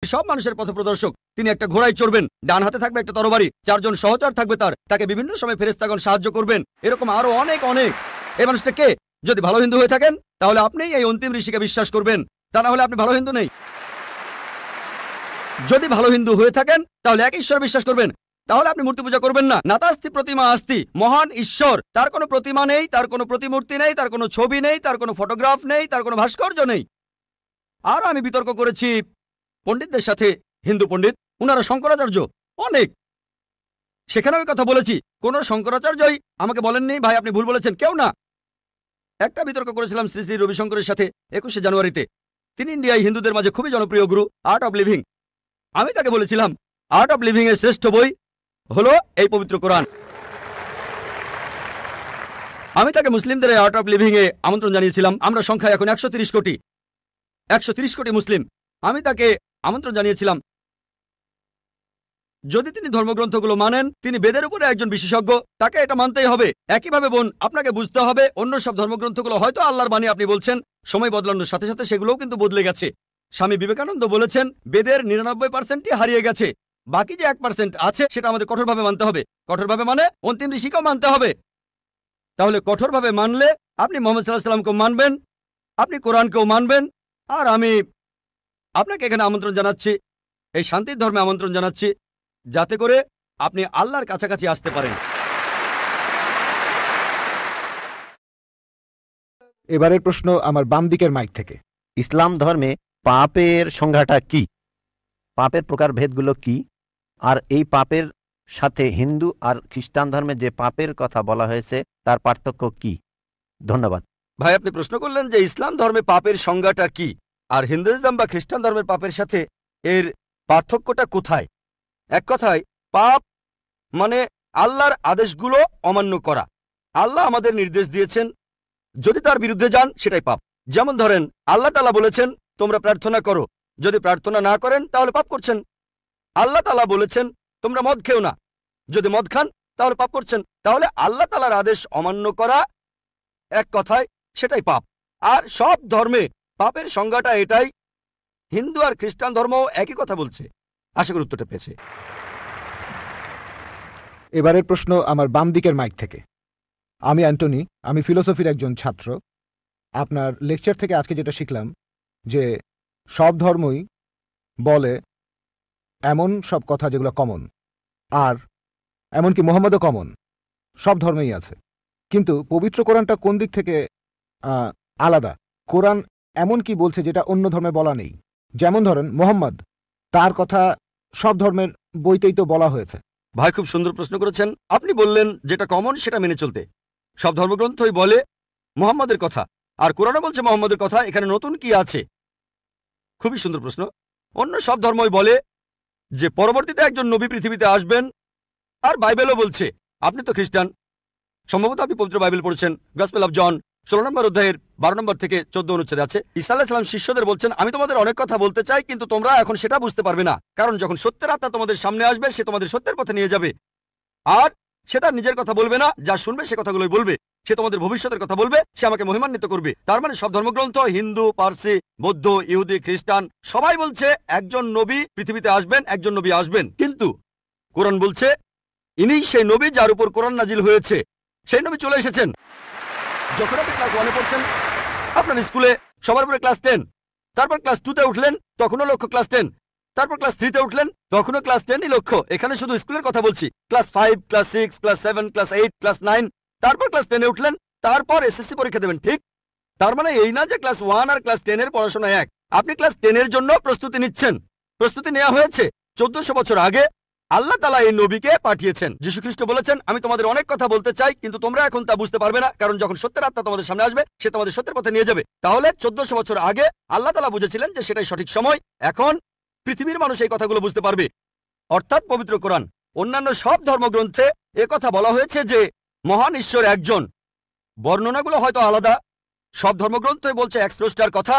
সব মানুষের পথপ্রদর্শক। তিনি একটা ঘোড়ায় চড়বেন, ডান হাতে থাকবে একটা তরবারি, 4 জন সহচর থাকবে তাকে বিভিন্ন সময় ফেরেশতাগণ সাহায্য করবেন। এরকম আরো অনেক অনেক। এই মানুষটা কে? যদি ভালো হিন্দু হয়ে থাকেন তাহলে আপনি এই অন্তিম ঋষিকে বিশ্বাস করবেন, তা না হলে আপনি ভালো হিন্দু নেই। যদি ভালো হিন্দু হয়ে থাকেন তাহলে এক ঈশ্বর বিশ্বাস করবেন, তাহলে আপনি মূর্তি পূজা করবেন না। নাতাস্তি প্রতিমা আস্তি, মহান ঈশ্বর, তার কোনো প্রতিমা নেই, তার কোনো প্রতিমূর্তি নেই, তার কোনো ছবি নেই, তার কোনো ফটোগ্রাফ নেই, তার কোনো ভাস্কর্য নেই। আর আমি বিতর্ক করেছি পণ্ডিতদের সাথে, হিন্দু পণ্ডিত, উনারা শঙ্করাচার্য অনেক, সেখানে আমি কথা বলেছি। কোন শঙ্করাচার্যই আমাকে বলেননি ভাই আপনি ভুল বলেছেন, কেউ না। একটা বিতর্ক করেছিলাম শ্রী শ্রী রবিশঙ্করের সাথে 21শে জানুয়ারিতে। তিনি ইন্ডিয়ায় হিন্দুদের মাঝে খুবই জনপ্রিয় গুরু, আর্ট অফ লিভিং। আমি তাকে বলেছিলাম আর্ট অফ লিভিং এর শ্রেষ্ঠ বই হলো এই পবিত্র কোরআন। আমি তাকে মুসলিমদের আর্ট অফ লিভিং এ আমন্ত্রণ জানিয়েছিলাম। আমরা সংখ্যায় এখন 130 কোটি, 130 কোটি মুসলিম। আমি তাকে আমন্ত্রণ জানিয়েছিলাম, যদি তিনি ধর্মগ্রন্থগুলো মানেন, তিনি বেদের উপরে একজন বিশেষজ্ঞ, তাকে এটা মানতেই হবে। একইভাবে বোন, আপনাকে বুঝতে হবে অন্য সব ধর্মগ্রন্থগুলো হয়তো আল্লাহর বাণী আপনি বলছেন, সময় বদলানোর সাথে সাথে সেগুলোও কিন্তু বদলে গেছে। স্বামী বিবেকানন্দ বলেছেন বেদের 99%ই হারিয়ে গেছে, বাকি যে 1% আছে সেটা আমাদের কঠোরভাবে মানতে হবে। কঠোরভাবে মানে অন্তিম ঋষিকেও মানতে হবে। তাহলে কঠোরভাবে মানলে আপনি মোহাম্মদ সাল্লাল্লাহু আলাইহি ওয়াসাল্লামকেও মানবেন, আপনি কোরআনকেও মানবেন। আর আমি আপনাকে এখানে আমন্ত্রণ জানাচ্ছি, এই শান্তির ধর্মে আমন্ত্রণ জানাচ্ছি, যাতে করে আপনি আল্লাহর কাছাকাছি আসতে পারেন। এবারের প্রশ্ন আমার বাম দিকের মাইক থেকে। ইসলাম ধর্মে পাপের সংজ্ঞাটা কি? পাপের প্রকারভেদগুলো কি? আর এই পাপের সাথে হিন্দু আর খ্রিস্টান ধর্মে যে পাপের কথা বলা হয়েছে তার পার্থক্য কি? ধন্যবাদ ভাই। আপনি প্রশ্ন করলেন যে ইসলাম ধর্মে পাপের সংজ্ঞাটা কি, আর হিন্দুইজম বা খ্রিস্টান ধর্মের পাপের সাথে এর পার্থক্যটা কোথায়। এক কথায় পাপ মানে আল্লাহর আদেশগুলো অমান্য করা। আল্লাহ আমাদের নির্দেশ দিয়েছেন, যদি তার বিরুদ্ধে যান সেটাই পাপ। যেমন ধরেন আল্লাহ তাআলা বলেছেন তোমরা প্রার্থনা করো, যদি প্রার্থনা না করেন তাহলে পাপ করছেন। আল্লাহ তাআলা বলেছেন তোমরা মদ খেও না, যদি মদ খান তাহলে পাপ করছেন। তাহলে আল্লাহ তাআলার আদেশ অমান্য করা এক কথায় সেটাই পাপ। আর সব ধর্মে পাপের সংজ্ঞাটা এটাই। হিন্দু আর খ্রিস্টান ধর্ম একই কথা বলছে। আশা করি উত্তরটা পেয়েছে। এবারের প্রশ্ন আমার বাম দিকের মাইক থেকে। আমি অ্যান্টনি, আমি ফিলোসফির একজন ছাত্র। আপনার লেকচার থেকে আজকে যেটা শিখলাম যে সব ধর্মই বলে এমন সব কথা যেগুলো কমন, আর এমনকি মোহাম্মদও কমন, সব ধর্মেই আছে। কিন্তু পবিত্র কোরআনটা কোন দিক থেকে আলাদা? কোরআন এমন কি বলছে যেটা অন্য ধর্মে বলা নেই? যেমন ধরেন মোহাম্মদ, তার কথা সব ধর্মের বইতেই তো বলা হয়েছে। ভাই খুব সুন্দর প্রশ্ন করেছেন। আপনি বললেন যেটা কমন সেটা মেনে চলতে। সব ধর্মগ্রন্থই বলে মুহাম্মদের কথা, আর কোরআনও বলছে মুহাম্মদের কথা। এখানে নতুন কি আছে? খুবই সুন্দর প্রশ্ন। অন্য সব ধর্মই বলে যে পরবর্তীতে একজন নবী পৃথিবীতে আসবেন, আর বাইবেলও বলছে। আপনি তো খ্রিস্টান, সম্ভবত আপনি পবিত্র বাইবেল পড়েছেন। গসপেল অফ জন 16 নম্বর অধ্যায়ের 12 নম্বর থেকে 14 অনুচ্ছেদে আছে, ঈসা আলাইহিস সালাম শিষ্যদের বলছেন আমি তোমাদের অনেক কথা বলতে চাই, কিন্তু তোমরা এখন সেটা বুঝতে পারবে না, কারণ যখন সত্যের আত্মা তোমাদের সামনে আসবে সে তোমাদের সত্যের পথে নিয়ে যাবে। আর সে তার নিজের কথা বলবে না, যা শুনবে সে কথাগুলোই বলবে। সে তোমাদের ভবিষ্যতের কথা বলবে, সে আমাকে মহিমান্বিত করবে। তার মানে সব ধর্মগ্রন্থ, হিন্দু, পার্সি, বৌদ্ধ, ইহুদি, খ্রিস্টান সবাই বলছে একজন নবী পৃথিবীতে আসবেন, একজন নবী আসবেন। কিন্তু কোরআন বলছে ইনিই সেই নবী যার উপর কোরআন নাজিল হয়েছে। সেই নবী চলে এসেছেন। যখন আপনি ক্লাস 1-এ পড়ছেন আপনার স্কুলে সবার উপরে ক্লাস 10, তারপর ক্লাস 2-তে উঠলেন তখনও লক্ষ্য ক্লাস 10, তারপর ক্লাস 3-তে উঠলেন তখনও ক্লাস 10ই লক্ষ্য। এখানে শুধু স্কুলের কথা বলছি। Class 5, class 6, class 7, class 8, class 9, তারপর ক্লাস 10-এ উঠলেন, তারপর এসএসসি পরীক্ষা দেবেন, ঠিক? তার মানে এই না যে ক্লাস 1 আর ক্লাস 10 এর পড়াশোনা এক। আপনি ক্লাস 10 এর জন্য প্রস্তুতি নিচ্ছেন। প্রস্তুতি নেওয়া হয়েছে 1400 বছর আগে। আল্লাহ তাআলা এই নবীকে পাঠিয়েছেন। যীশু খ্রিস্ট বলেছেন আমি তোমাদের অনেক কথা বলতে চাই, কিন্তু তোমরা এখন তা বুঝতে পারবে না, কারণ যখন সত্যের আত্মা তোমাদের সামনে আসবে সে তোমাদের সত্যের পথে নিয়ে যাবে। তাহলে 1400 বছর আগে আল্লাহ তাআলা বুঝেছিলেন যে সেটাই সঠিক সময়। এখন পৃথিবীর মানুষ এই কথাগুলো বুঝতে পারবে, অর্থাৎ পবিত্র কোরআন। অন্যান্য সব ধর্মগ্রন্থে একথা বলা হয়েছে যে মহান ঈশ্বর একজন। বর্ণনাগুলো হয়তো আলাদা। সব ধর্মগ্রন্থই বলছে এক স্রষ্টার কথা।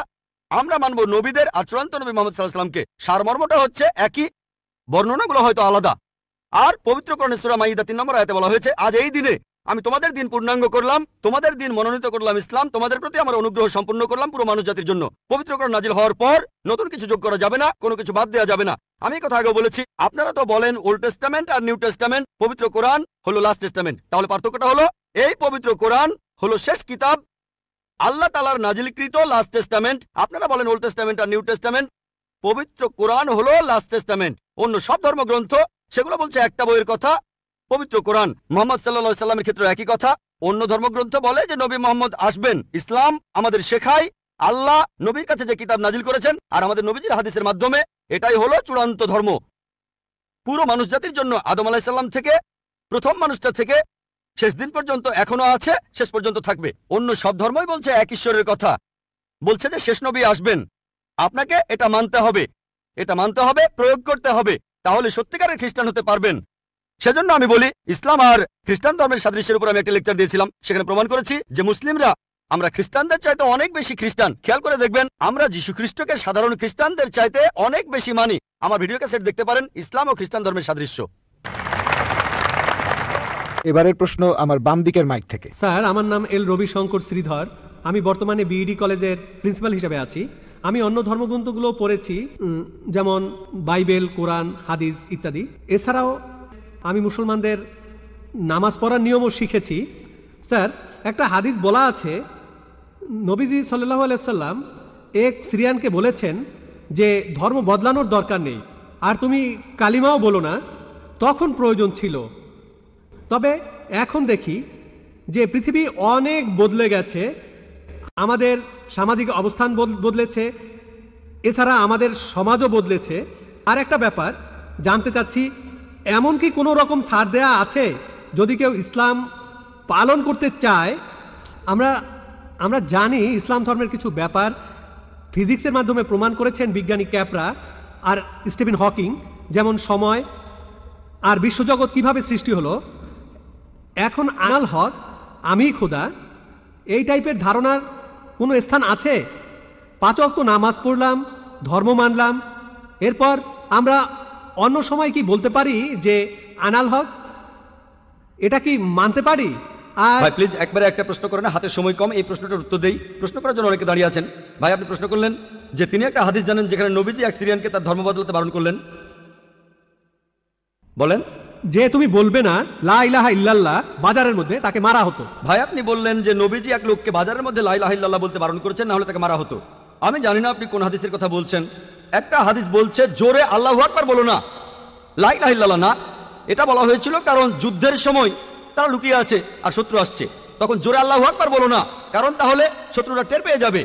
আমরা মানব নবীদের আর চূড়ান্ত নবী মুহাম্মদ সাল্লাল্লাহু আলাইহি ওয়াসাল্লামকে। সারমর্মটা হচ্ছে একই, বর্ণনাগুলো হয়তো আলাদা। আর পবিত্র কোরআনে সূরা মাইদা 3 নম্বর আয়াতে বলা হয়েছে আজ এই দিনে আমি তোমাদের দিন পূর্ণাঙ্গ করলাম, তোমাদের দিন মনোনীত করলাম ইসলাম, তোমাদের প্রতি আমার অনুগ্রহ সম্পূর্ণ করলাম পুরো মানুষ জাতির জন্য। পবিত্রকরণ নাজিল হওয়ার পর নতুন কিছু যোগ করা যাবে না, কোনো কিছু বাদ দেওয়া যাবে না। আমি কথা আগে বলেছি, আপনারা তো বলেন ওল্ড টেস্টামেন্ট আর নিউ টেস্টামেন্ট, পবিত্র কোরআন হলো লাস্ট টেস্টামেন্ট। তাহলে পার্থক্যটা হলো এই পবিত্র কোরআন হলো শেষ কিতাব, আল্লাহ তাআলার নাজিলকৃত লাস্ট টেস্টামেন্ট। আপনারা বলেন ওল্ড টেস্টামেন্ট আর নিউ টেস্টামেন্ট, পবিত্র কোরআন হলো লাস্ট টেস্টামেন্ট। অন্য সব ধর্মগ্রন্থ সেগুলো বলছে একটা বইয়ের কথা, পবিত্র কোরআন মুহাম্মদ সাল্লাল্লাহু আলাইহি সাল্লামের ক্ষেত্রে একই কথা। অন্য ধর্মগ্রন্থ বলে যে নবী মুহাম্মদ আসবেন। ইসলাম আমাদের শেখায় আল্লাহ নবীর কাছে যে কিতাব নাজিল করেছেন আর আমাদের নবীজির হাদিসের মাধ্যমে, এটাই হলো চূড়ান্ত ধর্ম পুরো মানুষ জাতির জন্য। আদম আলাইহিস সালাম থেকে প্রথম মানুষটা থেকে শেষ দিন পর্যন্ত এখনো আছে, শেষ পর্যন্ত থাকবে। অন্য সব ধর্মই বলছে এক ঈশ্বরের কথা, বলছে যে শেষ নবী আসবেন। আপনাকে এটা মানতে হবে, এটা মানতে হবে, প্রয়োগ করতে হবে, তাহলে সত্যিকারের খ্রিস্টান হতে পারবেন। সেজন্য আমি বলি, ইসলাম আর খ্রিস্টান ধর্মের সাদৃশ্যের উপর আমি একটা লেকচার দিয়েছিলাম, সেখানে প্রমাণ করেছি যে মুসলিমরা আমরা খ্রিস্টানদের চাইতে অনেক বেশি খ্রিস্টান। খেয়াল করে দেখবেন, আমরা যীশু খ্রিস্টকে সাধারণ খ্রিস্টানদের চাইতে অনেক বেশি মানি। আমার ভিডিও ক্যাসেট দেখতে পারেন, ইসলাম ও খ্রিস্টান ধর্মের সাদৃশ্য। এবারের প্রশ্ন আমার বাম দিকের মাইক থেকে। স্যার, আমার নাম এল রবিশঙ্কর শ্রীধর। আমি বর্তমানে বিইডি কলেজের প্রিন্সিপাল হিসেবে আছি। আমি অন্য ধর্মগ্রন্থগুলো পড়েছি, যেমন বাইবেল, কোরআন, হাদিস ইত্যাদি। এছাড়াও আমি মুসলমানদের নামাজ পড়ার নিয়মও শিখেছি। স্যার, একটা হাদিস বলা আছে, নবীজি সাল্লাল্লাহু আলাইহি সাল্লাম এক সিরিয়ানকে বলেছেন যে ধর্ম বদলানোর দরকার নেই, আর তুমি কালিমাও বলো না, তখন প্রয়োজন ছিল। তবে এখন দেখি যে পৃথিবী অনেক বদলে গেছে, আমাদের সামাজিক অবস্থান বদলেছে, এছাড়া আমাদের সমাজও বদলেছে। আর একটা ব্যাপার জানতে চাচ্ছি, এমন কি কোনো রকম ছাড় দেয়া আছে যদি কেউ ইসলাম পালন করতে চায়? আমরা জানি ইসলাম ধর্মের কিছু ব্যাপার ফিজিক্সের মাধ্যমে প্রমাণ করেছেন বিজ্ঞানী ক্যাপরা আর স্টিফেন হকিং, যেমন সময় আর বিশ্বজগৎ কিভাবে সৃষ্টি হলো। এখন আনাল হক, আমি খোদা, এই টাইপের ধারণার কোনো স্থান আছে? 5 ওয়াক্ত নামাজ পড়লাম, ধর্ম মানলাম, এরপর আমরা অন্য সময় কি বলতে পারি যে আনাল হক? এটা কি মানতে পারি? আর ভাই প্লিজ একবারে একটা প্রশ্ন করেন, হাতে সময় কম, এই প্রশ্নটার উত্তর দেই। প্রশ্ন করার জন্য অনেকে দাঁড়িয়ে আছেন। ভাই আপনি প্রশ্ন করলেন যে তিনি একটা হাদিস জানেন যেখানে নবীজি এক সিরিয়ানকে তার ধর্ম বদলাতে বারণ করলেন, বলেন। যে তুমি বলবে না লা ইলাহা ইল্লাল্লাহ, বাজারের মধ্যে তাকে মারা হতো। ভাই আপনি বললেন যে নবীজি এক লোককে বাজারের মধ্যে লা ইলাহা ইল্লাল্লাহ বলতে বারণ করেছেন, না হলে তাকে মারা হতো। আমি জানি না আপনি কোন হাদিসের কথা বলছেন। একটা হাদিস বলছে জোরে আল্লাহু আকবার বলো না, লা ইলাহা ইল্লাল্লাহ না। এটা বলা হয়েছিল কারণ যুদ্ধের সময় তারা লুকিয়ে আছে আর শত্রু আসছে, তখন জোরে আল্লাহু আকবার বলো না, কারণ তাহলে শত্রুরা টের পেয়ে যাবে।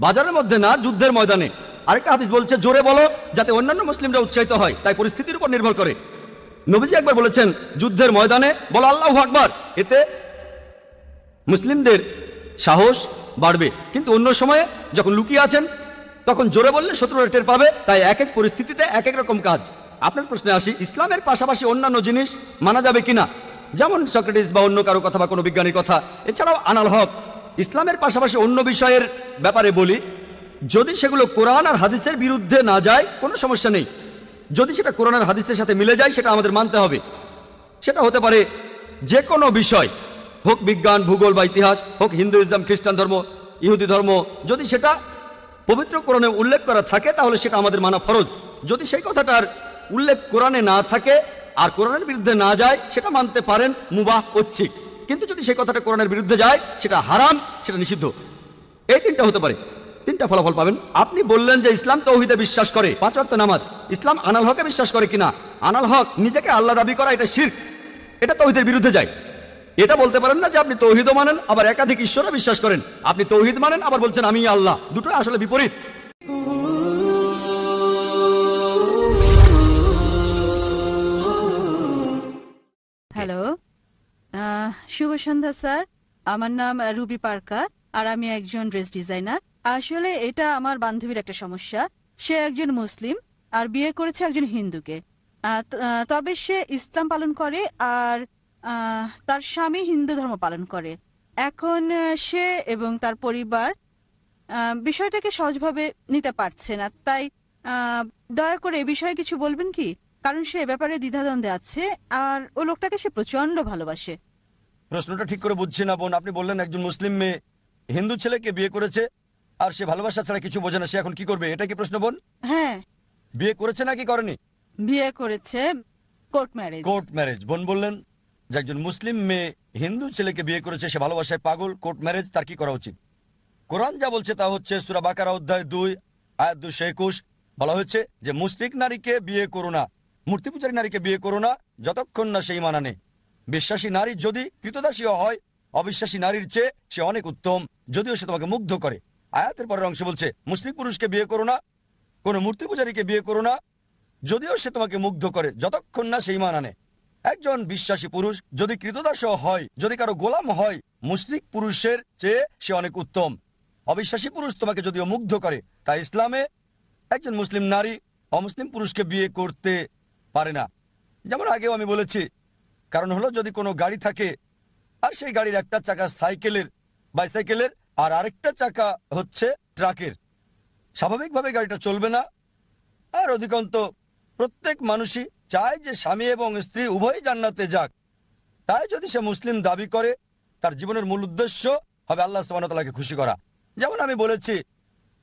বাজারের মধ্যে না, যুদ্ধের ময়দানে। আরেকটা হাদিস বলছে জোরে বলো যাতে অন্যান্য মুসলিমরা উৎসাহিত হয়, তাই পরিস্থিতির উপর নির্ভর করে। নবীজি একবার বলেছেন যুদ্ধের ময়দানে বলো আল্লাহু আকবার, এতে মুসলিমদের সাহস বাড়বে। কিন্তু অন্য সময়ে যখন লুকিয়ে আছেন তখন জোরে বললে শত্রুরা টের পাবে। তাই এক এক পরিস্থিতিতে এক এক রকম কাজ। আপনার প্রশ্নে আসি, ইসলামের পাশাপাশি অন্যান্য জিনিস মানা যাবে কিনা, যেমন সক্রেটিস বা অন্য কারো কথা বা কোনো বিজ্ঞানীর কথা। এছাড়াও আনাল হক, ইসলামের পাশাপাশি অন্য বিষয়ের ব্যাপারে বলি, যদি সেগুলো কোরআন আর হাদিসের বিরুদ্ধে না যায় কোনো সমস্যা নেই। যদি সেটা কোরআন আর হাদিসের সাথে মিলে যায় সেটা আমাদের মানতে হবে। সেটা হতে পারে যে কোনো বিষয়, হোক বিজ্ঞান, ভূগোল বা ইতিহাস, হোক হিন্দুইজম, খ্রিস্টান ধর্ম, ইহুদি ধর্ম। যদি সেটা পবিত্র কোরআনে উল্লেখ করা থাকে তাহলে সেটা আমাদের মানা ফরজ। যদি সেই কথাটার উল্লেখ কোরআনে না থাকে আর কোরআনের বিরুদ্ধে না যায় সেটা মানতে পারেন, মুবাহ, ঐচ্ছিক। কিন্তু যদি সেই কথাটা কোরআনের বিরুদ্ধে যায় সেটা হারাম, সেটা নিষিদ্ধ। এই তিনটা হতে পারে, তিনটা ফলাফল পাবেন। আপনি বললেন যে ইসলাম তাওহীদে বিশ্বাস করে, 5 ওয়াক্ত নামাজ। ইসলাম আনাল হকে বিশ্বাস করে কিনা? আনাল হক নিজেকে আল্লাহ দাবি করা, এটা শিরক, এটা তাওহীদের বিরুদ্ধে যায়। এটা বলতে পারেন না যে আপনি তাওহীদও মানেন আবার একাধিক ঈশ্বরে বিশ্বাস করেন। আপনি তাওহীদ মানেন আবার বলছেন আমি আল্লাহ, দুটো আসলে বিপরীত। হ্যালো, শুভ সন্ধ্যা স্যার। আমার নাম রুবি পার্কার আর আমি একজন ড্রেস ডিজাইনার। আসলে এটা আমার বান্ধবীর একটা সমস্যা। সে একজন মুসলিম আর বিয়ে করেছে একজন হিন্দুকে। তবে সে ইসলাম পালন করে আর তার স্বামী হিন্দু ধর্ম পালন করে। এখন সে এবং তার পরিবার বিষয়টাকে সহজভাবে নিতে পারছে না। তাই দয়া করে এ বিষয়ে কিছু বলবেন কি? কারণ সে এ ব্যাপারে দ্বিধাদ্বন্দ্বে আছে আর ও লোকটাকে সে প্রচন্ড ভালোবাসে। প্রশ্নটা ঠিক করে বুঝছি না বোন। আপনি বললেন একজন মুসলিম মেয়ে হিন্দু ছেলেকে বিয়ে করেছে আর সে ভালোবাসা ছাড়া কিছু বোঝে না, সে এখন কি করবে, এটা কি প্রশ্ন বোন? হ্যাঁ, বিয়ে করেছে নাকি করেনি? বিয়ে করেছে, কোর্ট ম্যারেজ। Court marriage. বোন বললেন যে একজন মুসলিম মেয়ে হিন্দু ছেলেকে বিয়ে করেছে, সে ভালোবাসায় পাগল, কোর্ট ম্যারেজ, তার কি করা উচিত? কোরআন যা বলছে তা হচ্ছে সূরা বাকারা অধ্যায় 2 আয়াত 221, বলা হয়েছে যে মুশরিক নারীকে বিয়ে করো না, মূর্তি পূজারী নারীকে বিয়ে করো না যতক্ষণ না সেই ঈমান আনে। বিশ্বাসী নারী যদি কৃতদাসীও হয়, অবিশ্বাসী নারীর চেয়ে সে অনেক উত্তম, যদিও সে তোমাকে মুগ্ধ করে। আয়াতের পরের অংশ বলছে মুশরিক পুরুষকে বিয়ে করো না, কোনো মূর্তি পূজারীকে বিয়ে করো না, যদিও সে তোমাকে মুগ্ধ করে, যতক্ষণ না সেই ঈমান আনে। একজন বিশ্বাসী পুরুষ যদি কৃতদাসও হয়, যদি কারো গোলাম হয়, মুশরিক পুরুষের চেয়ে সে অনেক উত্তম। অবিশ্বাসী পুরুষ তোমাকে যদিও মুগ্ধ করে, তাই ইসলামে একজন মুসলিম নারী অমুসলিম পুরুষকে বিয়ে করতে পারে না। যেমন আগেও আমি বলেছি, কারণ হলো যদি কোনো গাড়ি থাকে আর সেই গাড়ির একটা চাকা বাইসাইকেলের আর আরেকটা চাকা হচ্ছে ট্রাকের, স্বাভাবিকভাবে গাড়িটা চলবে না। আর অধিকন্ত প্রত্যেক মানুষই চায় যে স্বামী এবং স্ত্রী উভয়ই জান্নাতে যাক। তাই যদি সে মুসলিম দাবি করে, তার জীবনের মূল উদ্দেশ্য হবে আল্লাহ সুবহানাহু ওয়া তাআলাকে খুশি করা। যেমন আমি বলেছি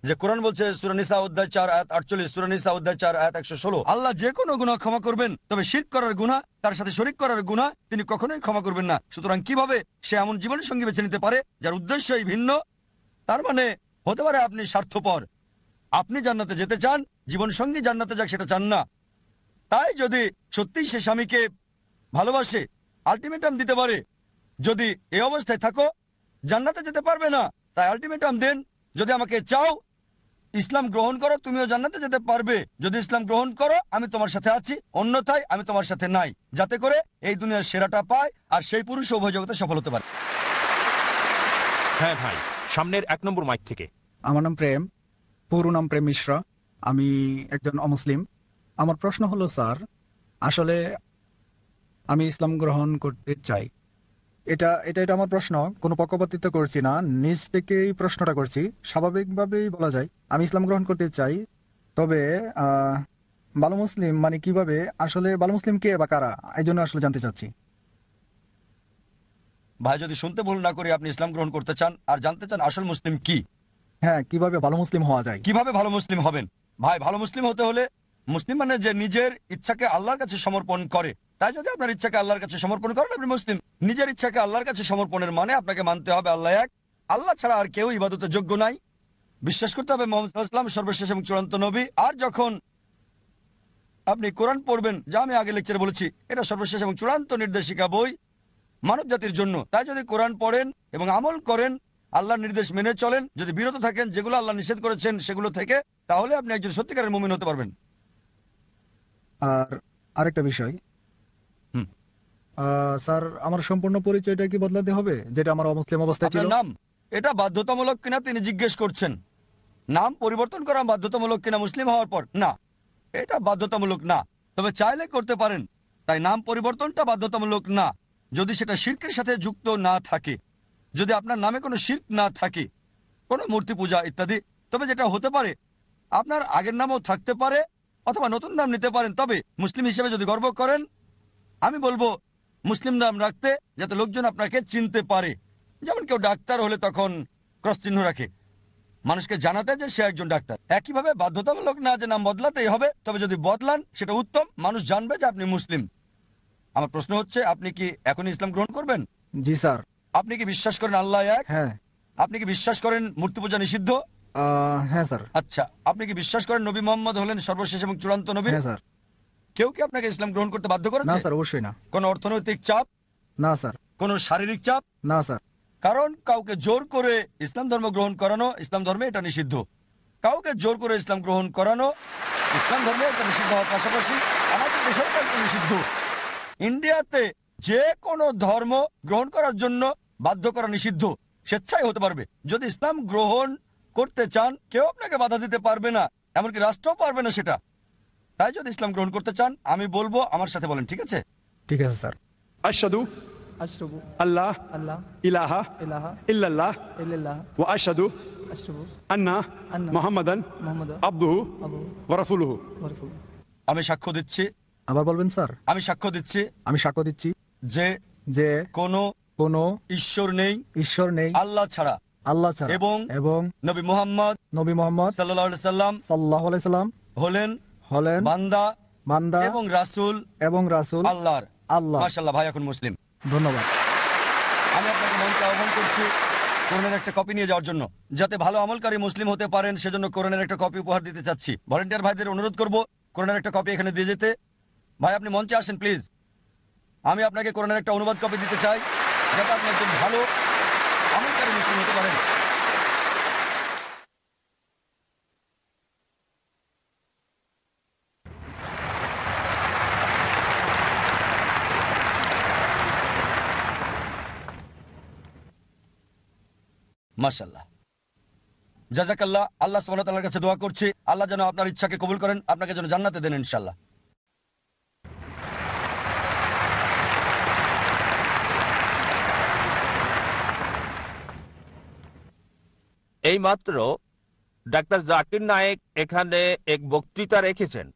যে কোরআন বলছে সূরা নিসা অধ্যায় 4 আয়াত 48, সূরা নিসা অধ্যায় 4 আয়াত 116, আল্লাহ যে কোনো গুনাহ ক্ষমা করবেন, তবে শিরক করার গুনাহ, তার সাথে শরীক করার গুনাহ তিনি কখনোই ক্ষমা করবেন না। সুতরাং কিভাবে সে এমন জীবনের সঙ্গী বেছে নিতে পারে যার উদ্দেশ্যই ভিন্ন? তার মানে হতে পারে আপনি স্বার্থপর, আপনি জান্নাতে যেতে চান, জীবন সঙ্গী জান্নাতে যাক সেটা চান না। তাই যদি সত্যিই সে স্বামীকে ভালোবাসে, আলটিমেটাম দিতে পারে, যদি এই অবস্থায় থাকো জান্নাতে যেতে পারবে না, তাই আলটিমেটাম দেন, যদি আমাকে চাও ইসলাম গ্রহণ করো, তুমিও জান্নাতে যেতে পারবে। যদি ইসলাম গ্রহণ করো আমি তোমার সাথে আছি, অন্যথায় আমি তোমার সাথে নাই, যাতে করে এই দুনিয়ার সেরাটা পায় আর সেই পুরুষ উভয় জগতে সফল হতে পারে। হ্যাঁ ভাই, সামনের 1 নম্বর মাইক থেকে। আমার নাম প্রেম, পুরো নাম প্রেম মিশ্রা। আমি একজন অমুসলিম। আমার প্রশ্ন হলো স্যার, আসলে আমি ইসলাম গ্রহণ করতে চাই। এটা এটা এটা আমার প্রশ্ন, কোনো পক্ষপাতিত্ব করছি না, নিজ থেকেই প্রশ্নটা করছি, স্বাভাবিকভাবেই বলা যায় আমি ইসলাম গ্রহণ করতে চাই। তবে ভালো মুসলিম মানে কিভাবে, আসলে ভালো মুসলিম কে বা কারা, এই জন্য আসলে জানতে চাচ্ছি। ভাই যদি শুনতে ভুল না করি, আপনি ইসলাম গ্রহণ করতে চান আর জানতে চান আসল মুসলিম কি, হ্যাঁ, কিভাবে ভালো মুসলিম হওয়া যায়। কিভাবে ভালো মুসলিম হবেন? ভাই ভালো মুসলিম হতে হলে, মুসলিম মানে যে নিজের ইচ্ছাকে আল্লাহর কাছে সমর্পণ করে। তাই যদি আপনার ইচ্ছাকে আল্লাহর কাছে সমর্পণ করেন আপনি মুসলিম। নিজের ইচ্ছাকে আল্লাহর কাছে সমর্পণের মানে আপনাকে মানতে হবে আল্লাহ এক, আল্লাহ ছাড়া আর কেউ ইবাদতের যোগ্য নাই। বিশ্বাস করতে হবে মুহাম্মদ সাল্লাল্লাহু আলাইহি ওয়াসাল্লাম সর্বশেষ এবং চূড়ান্ত নবী। আর যখন আপনি কোরআন পড়বেন, যা আমি আগে লেকচারে বলেছি, এটা সর্বশেষ এবং চূড়ান্ত নির্দেশিকা বই মানব জাতির জন্য। তাই যদি কোরআন পড়েন এবং আমল করেন, আল্লাহর নির্দেশ মেনে চলেন, যদি বিরত থাকেন যেগুলো আল্লাহ নিষেধ করেছেন সেগুলো থেকে, তাহলে আপনি একজন সত্যিকারের মুমিন হতে পারবেন। আর আরেকটা বিষয়, হুম। স্যার আমার সম্পূর্ণ পরিচয়টা কি বদলাতে হবে, যেটা আমার অমুসলিম অবস্থায় ছিল? আপনার নাম, এটা বাধ্যতামূলক কিনা তিনি জিজ্ঞেস করছেন। নাম পরিবর্তন করা বাধ্যতামূলক কিনা মুসলিম হওয়ার পর? না, এটা বাধ্যতামূলক না, তবে চাইলে করতে পারেন। তাই নাম পরিবর্তনটা বাধ্যতামূলক না, যদি সেটা শিরকের সাথে যুক্ত না থাকে, যদি আপনার নামে কোনো শিরক না থাকে, কোনো মূর্তি পূজা ইত্যাদি। তবে যেটা হতে পারে, আপনার আগের নামও থাকতে পারে অথবা নতুন নাম নিতে পারেন। তবে মুসলিম হিসেবে যদি গর্ব করেন, আমি বলবো মুসলিম নাম রাখতে, যাতে লোকজন আপনাকে চিনতে পারে। যেমন কেউ ডাক্তার হলে তখন ক্রস চিহ্ন রাখে, মানুষকে জানাতে যে সে একজন ডাক্তার। একইভাবে বাধ্যতামূলক না যে নাম বদলাতেই হবে, তবে যদি বদলান সেটা উত্তম, মানুষ জানবে যে আপনি মুসলিম। আমার প্রশ্ন হচ্ছে, আপনি কি এখনই ইসলাম গ্রহণ করবেন? জি স্যার। আপনি কি বিশ্বাস করেন আল্লাহ এক? হ্যাঁ। আপনি কি বিশ্বাস করেন মূর্তি পূজা নিষিদ্ধ? হ্যাঁ স্যার। আচ্ছা, আপনি কি বিশ্বাস করেন নবী মোহাম্মদ হলেন সর্বশেষ এবং চূড়ান্ত নবী? হ্যাঁ স্যার। কেউ কি আপনাকে ইসলাম গ্রহণ করতে বাধ্য না করেছে? স্যার, অবশ্যই না। কোন অর্থনৈতিক চাপ? না স্যার। কোন শারীরিক চাপ? না স্যার। কারণ কাউকে জোর করে ইসলাম ধর্ম গ্রহণ করানো, ইসলাম ধর্মে এটা নিষিদ্ধ। কাউকে জোর করে ইসলাম গ্রহণ করানো ইসলাম ধর্মে এটা নিষিদ্ধ হওয়ার পাশাপাশি আমাদের দেশেও এটা নিষিদ্ধ। ইন্ডিয়াতে যে কোনো ধর্ম গ্রহণ করার জন্য বাধ্য করা নিষিদ্ধ, স্বেচ্ছায় হতে পারবে। যদি ইসলাম গ্রহণ করতে চান কেউ আপনাকে বাধা দিতে পারবে না, এমনকি রাষ্ট্রও পারবে না সেটা। তাই যদি ইসলাম গ্রহণ করতে চান আমি বলবো আমার সাথে বলেন, ঠিক আছে? ঠিক আছে স্যার। أشهد أشرب ألا الله إله إله إلا الله إلا الله وأشهد أشرب أن أن محمدا محمد عبده أبو ورسوله। ورسوله। আমি সাক্ষ্য দিচ্ছি, আবার বলবেন স্যার। আমি সাক্ষ্য দিচ্ছি আমি সাক্ষ্য দিচ্ছি যে যে কোনো কোনো ঈশ্বর নেই ঈশ্বর নেই আল্লাহ ছাড়া আল্লাহ ছাড়া এবং এবং নবী মুহাম্মদ নবী মোহাম্মদ সাল্লাল্লাহু আলাইহি সাল্লাম সাল্লাল্লাহু আলাইহি সাল্লাম হলেন হলেন বান্দা বান্দা এবং রাসূল এবং রাসূল আল্লাহর। আল্লাহ। মাশাআল্লাহ, ভাই এখন মুসলিম। ধন্যবাদ। আমি আপনাকে মঞ্চে আহ্বান করছি কোরআনের একটা কপি নিয়ে যাওয়ার জন্য, যাতে ভালো আমলকারী মুসলিম হতে পারেন। সেজন্য কোরআনের একটা কপি উপহার দিতে চাচ্ছি। ভলান্টিয়ার ভাইদের অনুরোধ করব কোরআনের একটা কপি এখানে দিয়ে যেতে। ভাই আপনি মঞ্চে আসেন প্লিজ। আমি আপনাকে কোরআনের একটা অনুবাদ কপি দিতে চাই, যাতে আপনি একজন ভালো আমলকারী মুসলিম হতে পারেন। মাশাআল্লাহ, জাযাকাল্লাহ। আল্লাহ সুবহানাহু ওয়া তাআলার কাছে দোয়া করছি আল্লাহ যেন আপনার ইচ্ছাকে কবুল করেন, আপনাকে যেন জান্নাতে দেন ইনশাআল্লাহ। এইমাত্র ডাক্তার জাকির নায়েক এখানে এক বক্তৃতা রেখেছেন।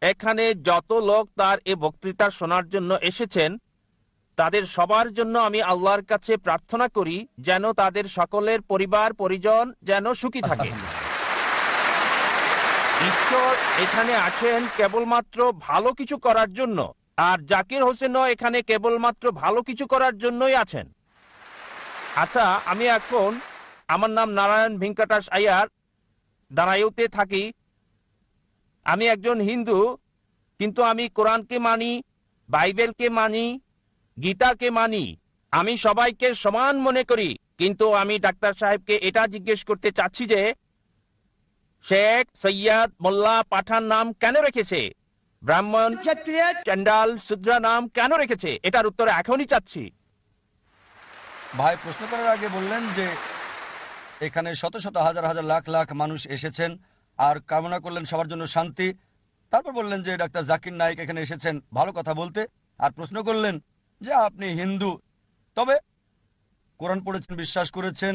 এখানে যত লোক তার এই বক্তৃতা শোনার জন্য এসেছেন, তাদের সবার জন্য আমি আল্লাহর কাছে প্রার্থনা করি যেন তাদের সকলের পরিবার পরিজন যেন সুখী থাকে। ঈশ্বর এখানে আছেন কেবলমাত্র ভালো কিছু করার জন্য, আর জাকির হোসেনও এখানে কেবলমাত্র ভালো কিছু করার জন্যই আছেন। আচ্ছা, আমি এখন, আমার নাম নারায়ণ ভেঙ্কটাস আয়ার, দাঁড়াইতে থাকি। আমি একজন হিন্দু, কিন্তু আমি কোরআনকে মানি, বাইবেলকে মানি, গীতাকে মানি। আমি সবাইকে সমান মনে করি, কিন্তু আমি ডাক্তার সাহেবকে এটা জিজ্ঞেস করতে চাচ্ছি যে শেখ, সৈয়দ, মোল্লা, পাঠান নাম কেন রেখেছে? ব্রাহ্মণ, ক্ষত্রিয়, চন্ডাল, শূদ্রা নাম কেন রেখেছে? এটার উত্তর এখনই চাচ্ছি। ভাই প্রশ্ন করার আগে বললেন যে এখানে শত শত হাজার হাজার লাখ লাখ মানুষ এসেছেন আর কামনা করলেন সবার জন্য শান্তি। তারপর বললেন যে ডাক্তার জাকির নায়েক এখানে এসেছেন ভালো কথা বলতে, আর প্রশ্ন করলেন যে আপনি হিন্দু, তবে কোরআন পড়েছেন, বিশ্বাস করেছেন,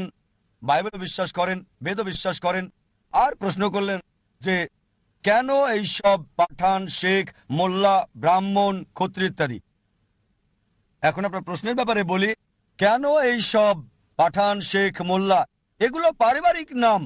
বাইবেল বিশ্বাস করেন, বেদও বিশ্বাস করেন, আর প্রশ্ন করলেন যে কেন এই সব পাঠান, শেখ, মোল্লা, ব্রাহ্মণ, ক্ষত্রিয় ইত্যাদি। এখন আপনার প্রশ্নের ব্যাপারে বলি, কেন এই সব পাঠান, শেখ, মোল্লা এগুলো পারিবারিক নাম।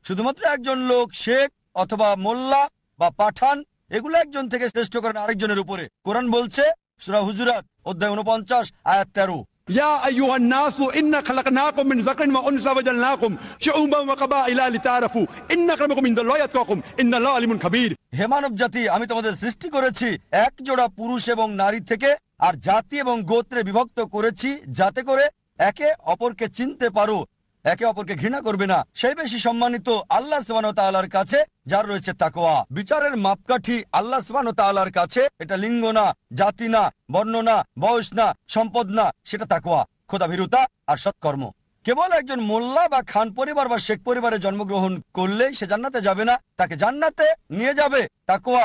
শুধুমাত্র একজন লোক শেখ অথবা মোল্লা বা পাঠান, এগুলো একজন থেকে শ্রেষ্ঠ করেন আরেকজনের উপরে। কোরআন বলছে সূরা হুজুরাত অধ্যায় 49 আয়াত 13, يا أيها الناس إنا خلقناكم من ذكر وأنثى وجعلناكم شعوبا وقبائل لتعارفوا إن أكرمكم عند الله أتقاكم إن الله عليم خبير। হে মানব জাতি, আমি তোমাদের সৃষ্টি করেছি এক জোড়া পুরুষ এবং নারী থেকে, আর জাতি এবং গোত্রে বিভক্ত করেছি যাতে করে একে অপরকে চিনতে পারো, একে অপরকে ঘৃণা করবে না। সেই বেশি সম্মানিত আল্লাহ সুবহানাহু ওয়া তাআলার কাছে যার রয়েছে তাকওয়া। বিচারের মাপকাঠি আল্লাহ সুবহানাহু ওয়া তাআলার কাছে, এটা লিঙ্গ না, জাতি না, বর্ণ না, বয়স না, সম্পদ না, সেটা তাকওয়া, খোদাভীরুতা আর সৎকর্ম। কেবল একজন মোল্লা বা খান পরিবার বা শেখ পরিবারে জন্মগ্রহণ করলেই সে জান্নাতে যাবে না, তাকে জান্নাতে নিয়ে যাবে তাকওয়া,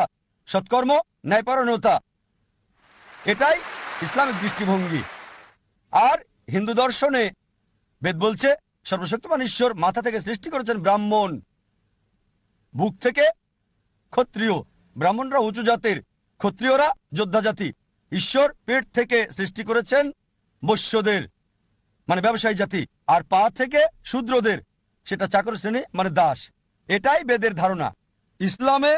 সৎকর্ম, ন্যায়পরায়ণতা। এটাই ইসলামিক দৃষ্টিভঙ্গি। আর হিন্দু দর্শনে বেদ বলছে সর্বশক্তিমান ঈশ্বর মাথা থেকে সৃষ্টি করেছেন ব্রাহ্মণ, বুক থেকে ক্ষত্রিয়। ব্রাহ্মণরা উঁচু জাতের, ক্ষত্রিয়রা যোদ্ধা জাতি। ঈশ্বর পেট থেকে সৃষ্টি করেছেন বৈশ্যদের, মানে ব্যবসায়ী জাতি, আর পা থেকে শূদ্রদের, সেটা চাকর শ্রেণী মানে দাস। এটাই বেদের ধারণা। ইসলামে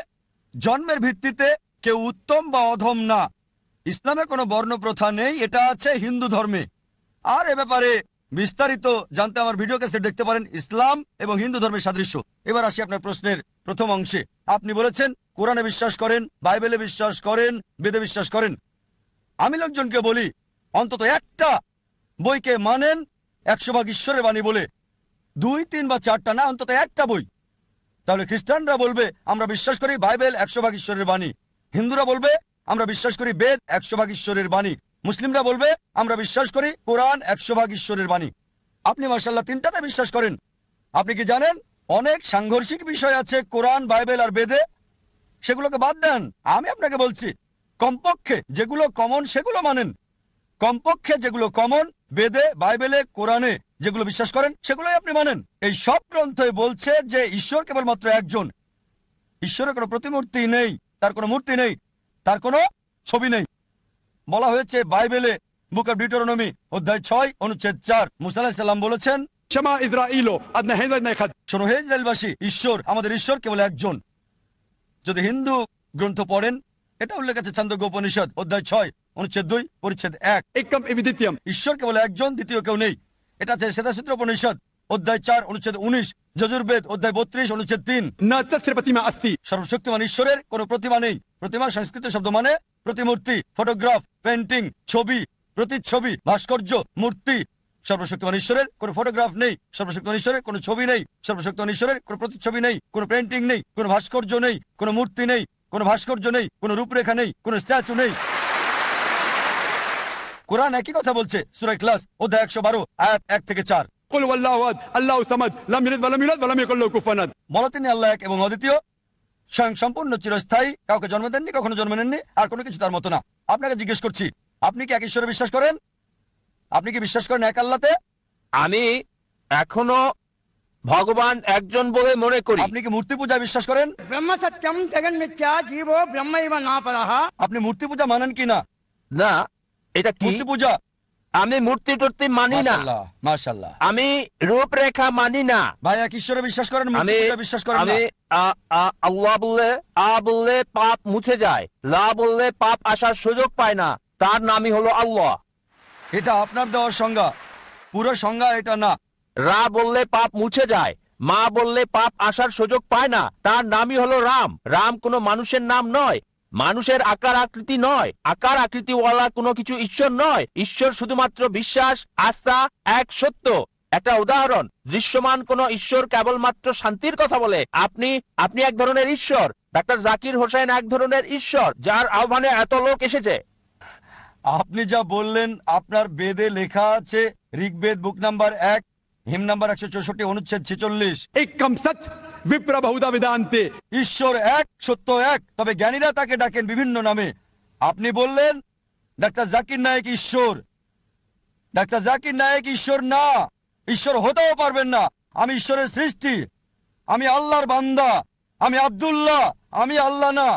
জন্মের ভিত্তিতে কেউ উত্তম বা অধম না। ইসলামে কোনো বর্ণ প্রথা নেই, এটা আছে হিন্দু ধর্মে। আর এ ব্যাপারে বিস্তারিত জানতে আমার ভিডিও ক্যাসেট দেখতে পারেন, ইসলাম এবং হিন্দু ধর্মের সাদৃশ্য। এবার আসি আপনার প্রশ্নের প্রথম অংশে। আপনি বলেছেন কোরআনে বিশ্বাস করেন, বাইবেলে বিশ্বাস করেন, বেদে বিশ্বাস করেন। আমি লোকজনকে বলি অন্তত একটা বইকে মানেন 100 ভাগ ঈশ্বরের বাণী বলে, 2, 3 বা 4টা না, অন্তত একটা বই। তাহলে খ্রিস্টানরা বলবে আমরা বিশ্বাস করি বাইবেল 100 ভাগ ঈশ্বরের বাণী, হিন্দুরা বলবে আমরা বিশ্বাস করি বেদ 100 ভাগ ঈশ্বরের বাণী, মুসলিমরা বলবে আমরা বিশ্বাস করি কোরআন 100 ভাগ ঈশ্বরের বাণী। আপনি মাশাআল্লাহ 3টাতে বিশ্বাস করেন। আপনি কি জানেন অনেক সাংঘর্ষিক বিষয় আছে কোরআন, বাইবেল আর বেদে? সেগুলোকে বাদ দেন। আমি আপনাকে বলছি কমপক্ষে যেগুলো কমন সেগুলো মানেন। কমপক্ষে যেগুলো কমন বেদে, বাইবেলে, কোরআনে যেগুলো বিশ্বাস করেন সেগুলোই আপনি মানেন। এই সব গ্রন্থই বলছে যে ঈশ্বর কেবলমাত্র একজন। ঈশ্বরের কোনো প্রতিমূর্তি নেই, তার কোনো মূর্তি নেই, তার কোনো ছবি নেই। বলা হয়েছে বাইবেলে বুক অফ ডিউটেরোনমি অধ্যায় 6 অনুচ্ছেদ 4 মুসা আলাইহিস সালাম বলেছেন, شما إسرائيلو أدنى هيدا نيخد শোনো হে ইসরায়েলবাসী, ঈশ্বর, আমাদের ঈশ্বর কেবল একজন। যদি হিন্দু গ্রন্থ পড়েন, এটা উল্লেখ আছে ছান্দোগ্য উপনিষদ অধ্যায় 6 অনুচ্ছেদ 2 পরিচ্ছেদ 1। إكم إبديتيم ঈশ্বর কেবল একজন, দ্বিতীয় কেউ নেই। এটা আছে শ্বেতাসূত্র উপনিষদ অধ্যায় 4 অনুচ্ছেদ 19, যজুর্বেদ অধ্যায় 32 অনুচ্ছেদ 3। نا تسر بتيما أستي সর্বশক্তিমান ঈশ্বরের কোনো প্রতিমা নেই। প্রতিমা সংস্কৃত শব্দ মানে প্রতিমূর্তি, ফটোগ্রাফ, পেন্টিং, ছবি, প্রতিচ্ছবি, ভাস্কর্য, মূর্তি। সর্বশক্তিমান ঈশ্বরের কোনো ফটোগ্রাফ নেই, সর্বশক্তিমান ঈশ্বরের কোনো ছবি নেই, সর্বশক্তিমান ঈশ্বরের কোনো প্রতিচ্ছবি নেই, কোনো পেন্টিং নেই, কোনো ভাস্কর্য নেই, কোনো মূর্তি নেই, কোনো ভাস্কর্য নেই, কোনো রূপরেখা নেই, কোনো স্ট্যাচু নেই। কোরআন একই কথা বলছে সূরা ইখলাস অধ্যায় 112 আয়াত 1 থেকে 4। قل والله أحد الله صمد لم يلد ولم يولد ولم يكن له كفوا أحد বলো তিনি আল্লাহ এক এবং অদ্বিতীয়, স্বয়ং সম্পূর্ণ, চিরস্থায়ী, কাউকে জন্ম দেননি, কখনো জন্ম নেননি, আর কোনো কিছু তার মতো না। আপনাকে জিজ্ঞেস করছি, আপনি কি এক ঈশ্বরে বিশ্বাস করেন? আপনি কি বিশ্বাস করেন এক আল্লাহতে? আমি এখনো ভগবান একজন বলে মনে করি। আপনি কি মূর্তি পূজায় বিশ্বাস করেন? బ్రహ్మ సత్యం జగన్మిథ్యా జీవో బ్రహ్మ ఇవ నాపరః আপনি মূর্তি পূজা মানেন কি না? না, এটা কি? মূর্তি পূজা? আমি মূর্তি টুর্তি মানি না। মাশাআল্লাহ, মাশাআল্লাহ। আমি রূপরেখা মানি না। ভাই এক ঈশ্বরে বিশ্বাস করেন, মূর্তি আমি পূজা বিশ্বাস করেন না? আমি আল্লাহ বললে বললে পাপ মুছে যায়, লা বললে পাপ আসার সুযোগ পায় না, তার নামই হলো আল্লাহ। এটা আপনার দেওয়ার সংজ্ঞা, পুরো সংজ্ঞা এটা না। রা বললে পাপ মুছে যায়, মা বললে পাপ আসার সুযোগ পায় না, তার নামই হলো রাম। রাম কোনো মানুষের নাম নয়, মানুষের আকার আকৃতি নয়, আকার আকৃতিওয়ালা কোনো কিছু ঈশ্বর নয়। ঈশ্বর শুধুমাত্র বিশ্বাস, আস্থা, এক সত্য। একটা উদাহরণ, দৃশ্যমান কোন ঈশ্বর কেবলমাত্র শান্তির কথা বলে। আপনি এক ধরনের ঈশ্বর, ডাক্তার জাকির হোসেন এক ধরনের ঈশ্বর, যার আহ্বানে এত লোক এসেছে। আপনি যা বললেন আপনার বেদে লেখা আছে, ঋগ্বেদ বুক নাম্বার 1 হিম নাম্বার 164 অনুচ্ছেদ 46। إكم ست विप्र बहुधा वेदांते ঈশ্বর এক, সত্য এক, তবে জ্ঞানীরা তাকে ডাকেন বিভিন্ন নামে। আপনি বললেন ডাক্তার জাকির নায়েক ঈশ্বর। ডাক্তার জাকির নায়েক ঈশ্বর না, ঈশ্বর হতেও পারবেন না। আমি ঈশ্বরের সৃষ্টি, আমি আল্লাহর বান্দা, আমি আব্দুল্লাহ, আমি আল্লাহ না।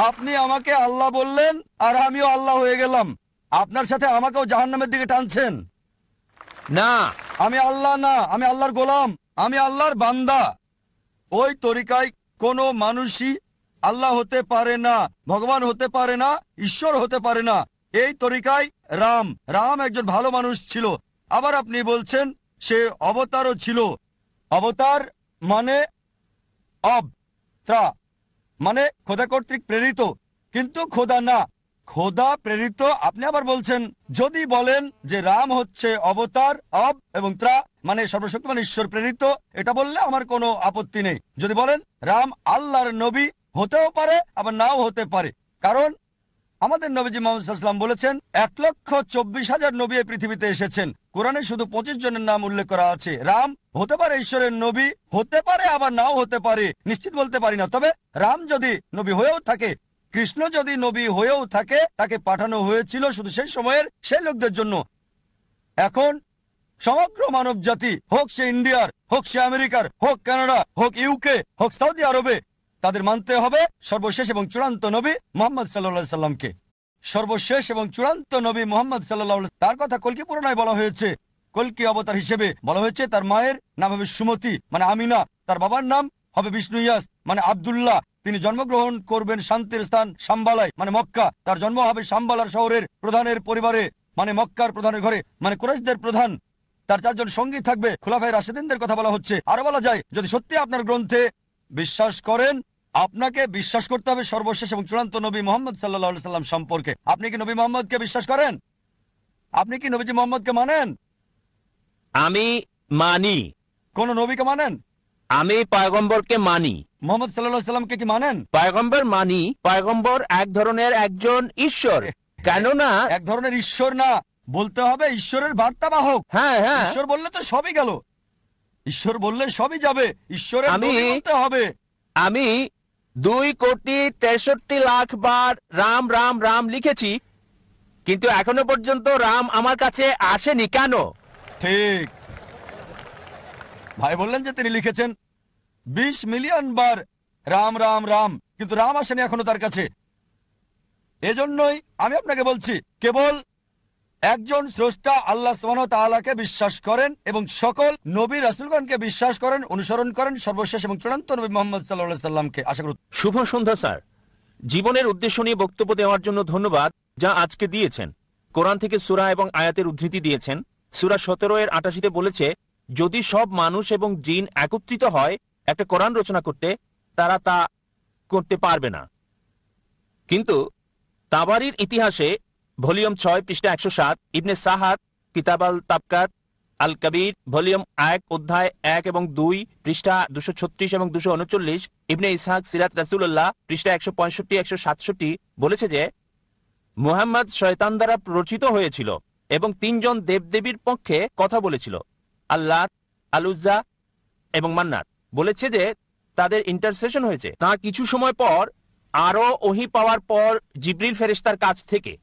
আপনি আমাকে আল্লাহ বললেন আর আমিও আল্লাহ হয়ে গেলাম। আপনার সাথে আমাকেও জাহান্নামের দিকে টানছেন। না, আমি আল্লাহ না, আমি আল্লাহর গোলাম, আমি আল্লাহর বান্দা। ওই তরিকায় কোনো মানুষই আল্লাহ হতে পারে না, ভগবান হতে পারে না, ঈশ্বর হতে পারে না। এই তরিকায় রাম একজন ভালো মানুষ ছিল। আবার আপনি বলছেন সে অবতারও ছিল। অবতার মানে মানে খোদা কর্তৃক প্রেরিত, কিন্তু খোদা না, খোদা প্রেরিত। আপনি আবার বলছেন, যদি বলেন যে রাম হচ্ছে অবতার, এবং মানে সর্বশক্তিমান ঈশ্বর প্রেরিত, এটা বললে আমার কোনো আপত্তি নেই। যদি বলেন রাম আল্লাহর নবী, হতেও পারে আবার নাও হতে পারে, কারণ আমাদের নবীজি মুহাম্মদ সাল্লাল্লাহু আলাইহি ওয়াসাল্লাম বলেছেন 1,24,000 নবী এই পৃথিবীতে এসেছেন, কোরআনে শুধু 25 জনের নাম উল্লেখ করা আছে। রাম হতে পারে ঈশ্বরের নবী, হতে পারে আবার নাও হতে পারে, নিশ্চিত বলতে পারি না। তবে রাম যদি নবী হয়েও থাকে, কৃষ্ণ যদি নবী হয়েও থাকে, তাকে পাঠানো হয়েছিল শুধু সেই সময়ের সেই লোকদের জন্য। এখন সমগ্র মানব জাতি, হোক সে ইন্ডিয়ার, হোক সে আমেরিকার, হোক কানাডা, হোক ইউকে, হোক সৌদি আরবে, তাদের মানতে হবে সর্বশেষ এবং চূড়ান্ত নবী মুহাম্মদ সাল্লাল্লাহু আলাইহি সাল্লামকে। সর্বশেষ এবং চূড়ান্ত নবী মুহাম্মদ সাল্লাল্লাহু আলাইহি, তার কথা কল্কি পুরাণায় বলা হয়েছে। কল্কি অবতার হিসেবে বলা হয়েছে তার মায়ের নাম হবে সুমতি মানে আমিনা, তার বাবার নাম হবে বিষ্ণু ইয়াস মানে আব্দুল্লাহ। তিনি জন্মগ্রহণ করবেন শান্তির স্থান সাম্বালায় মানে মক্কা। তার জন্ম হবে সাম্বালার শহরের প্রধানের পরিবারে মানে মক্কার প্রধানের ঘরে মানে কুরাইশদের প্রধান। তার 4 জন সঙ্গী থাকবে, খুলাফায়ে রাশিদিনদের কথা বলা হচ্ছে। আরো বলা যায়, যদি সত্যি আপনার গ্রন্থে বিশ্বাস করেন, আপনাকে বিশ্বাস করতে হবে সর্বশেষ এবং চূড়ান্ত নবী মুহাম্মদ সাল্লাল্লাহু আলাইহি সাল্লাম সম্পর্কে। আপনি কি নবী মুহাম্মদকে বিশ্বাস করেন? আপনি কি নবীজি মুহাম্মদকে মানেন? আমি মানি। কোন নবীকে মানেন? আমি পয়গম্বরকে মানি। মুহাম্মদ সাল্লাল্লাহু আলাইহি সাল্লামকে কি মানেন? পয়গম্বর মানি। পয়গম্বর এক ধরনের একজন ঈশ্বর, কেননা এক ধরনের ঈশ্বর না, বলতে হবে ঈশ্বরের বার্তাবাহক। হ্যাঁ, ঈশ্বর বললে তো সবই গেল, ঈশ্বর বললে সবই যাবে, ঈশ্বরের নবী বলতে হবে। আমি 2,63,00,000 বার রাম রাম রাম লিখেছি, কিন্তু এখনো পর্যন্ত রাম আমার কাছে আসেনি। কেন? ঠিক, ভাই বললেন যে তিনি লিখেছেন 20 মিলিয়ন বার রাম রাম রাম, কিন্তু রাম আসেনি এখনো তার কাছে। এজন্যই আমি আপনাকে বলছি, কেবল একজন স্রষ্টা আল্লাহ সুবহানাহু ওয়া তাআলাকে বিশ্বাস করেন এবং সকল নবী রাসূলগণকে বিশ্বাস করেন, অনুসরণ করেন, সর্বশেষ এবং চূড়ান্ত নবী মুহাম্মদ সাল্লাল্লাহু আলাইহি সাল্লামকে। আশা করি। শুভ সন্ধ্যা স্যার। জীবনের উদ্দেশ্য নিয়ে বক্তব্য দেওয়ার জন্য ধন্যবাদ যা আজকে দিয়েছেন। কোরআন থেকে সূরা এবং আয়াতের উদ্ধৃতি দিয়েছেন। সূরা 17-88 বলেছে, যদি সব মানুষ এবং জিন একত্রিত হয় একটা কোরআন রচনা করতে, তারা তা করতে পারবে না। কিন্তু তাবারির ইতিহাসে ভলিউম 6 পৃষ্ঠা 107, ইবনে সাহাদ কিতাব আল তাবকাত আল কবির ভলিউম 1 অধ্যায় 1 এবং 2 পৃষ্ঠা 236 এবং 239, ইবনে ইসহাক সিরাত রাসূলুল্লাহ পৃষ্ঠা 165-167 বলেছে যে মুহাম্মদ শয়তান দ্বারা প্ররোচিত হয়েছিল এবং 3 জন দেবদেবীর পক্ষে কথা বলেছিল, আল্লাহ, আল উজ্জা এবং মান্নাত। বলেছে যে তাদের ইন্টারসেশন হয়েছে। তা কিছু সময় পর আরো ওহী পাওয়ার পর জিবরিল ফেরেশতার কাছ থেকে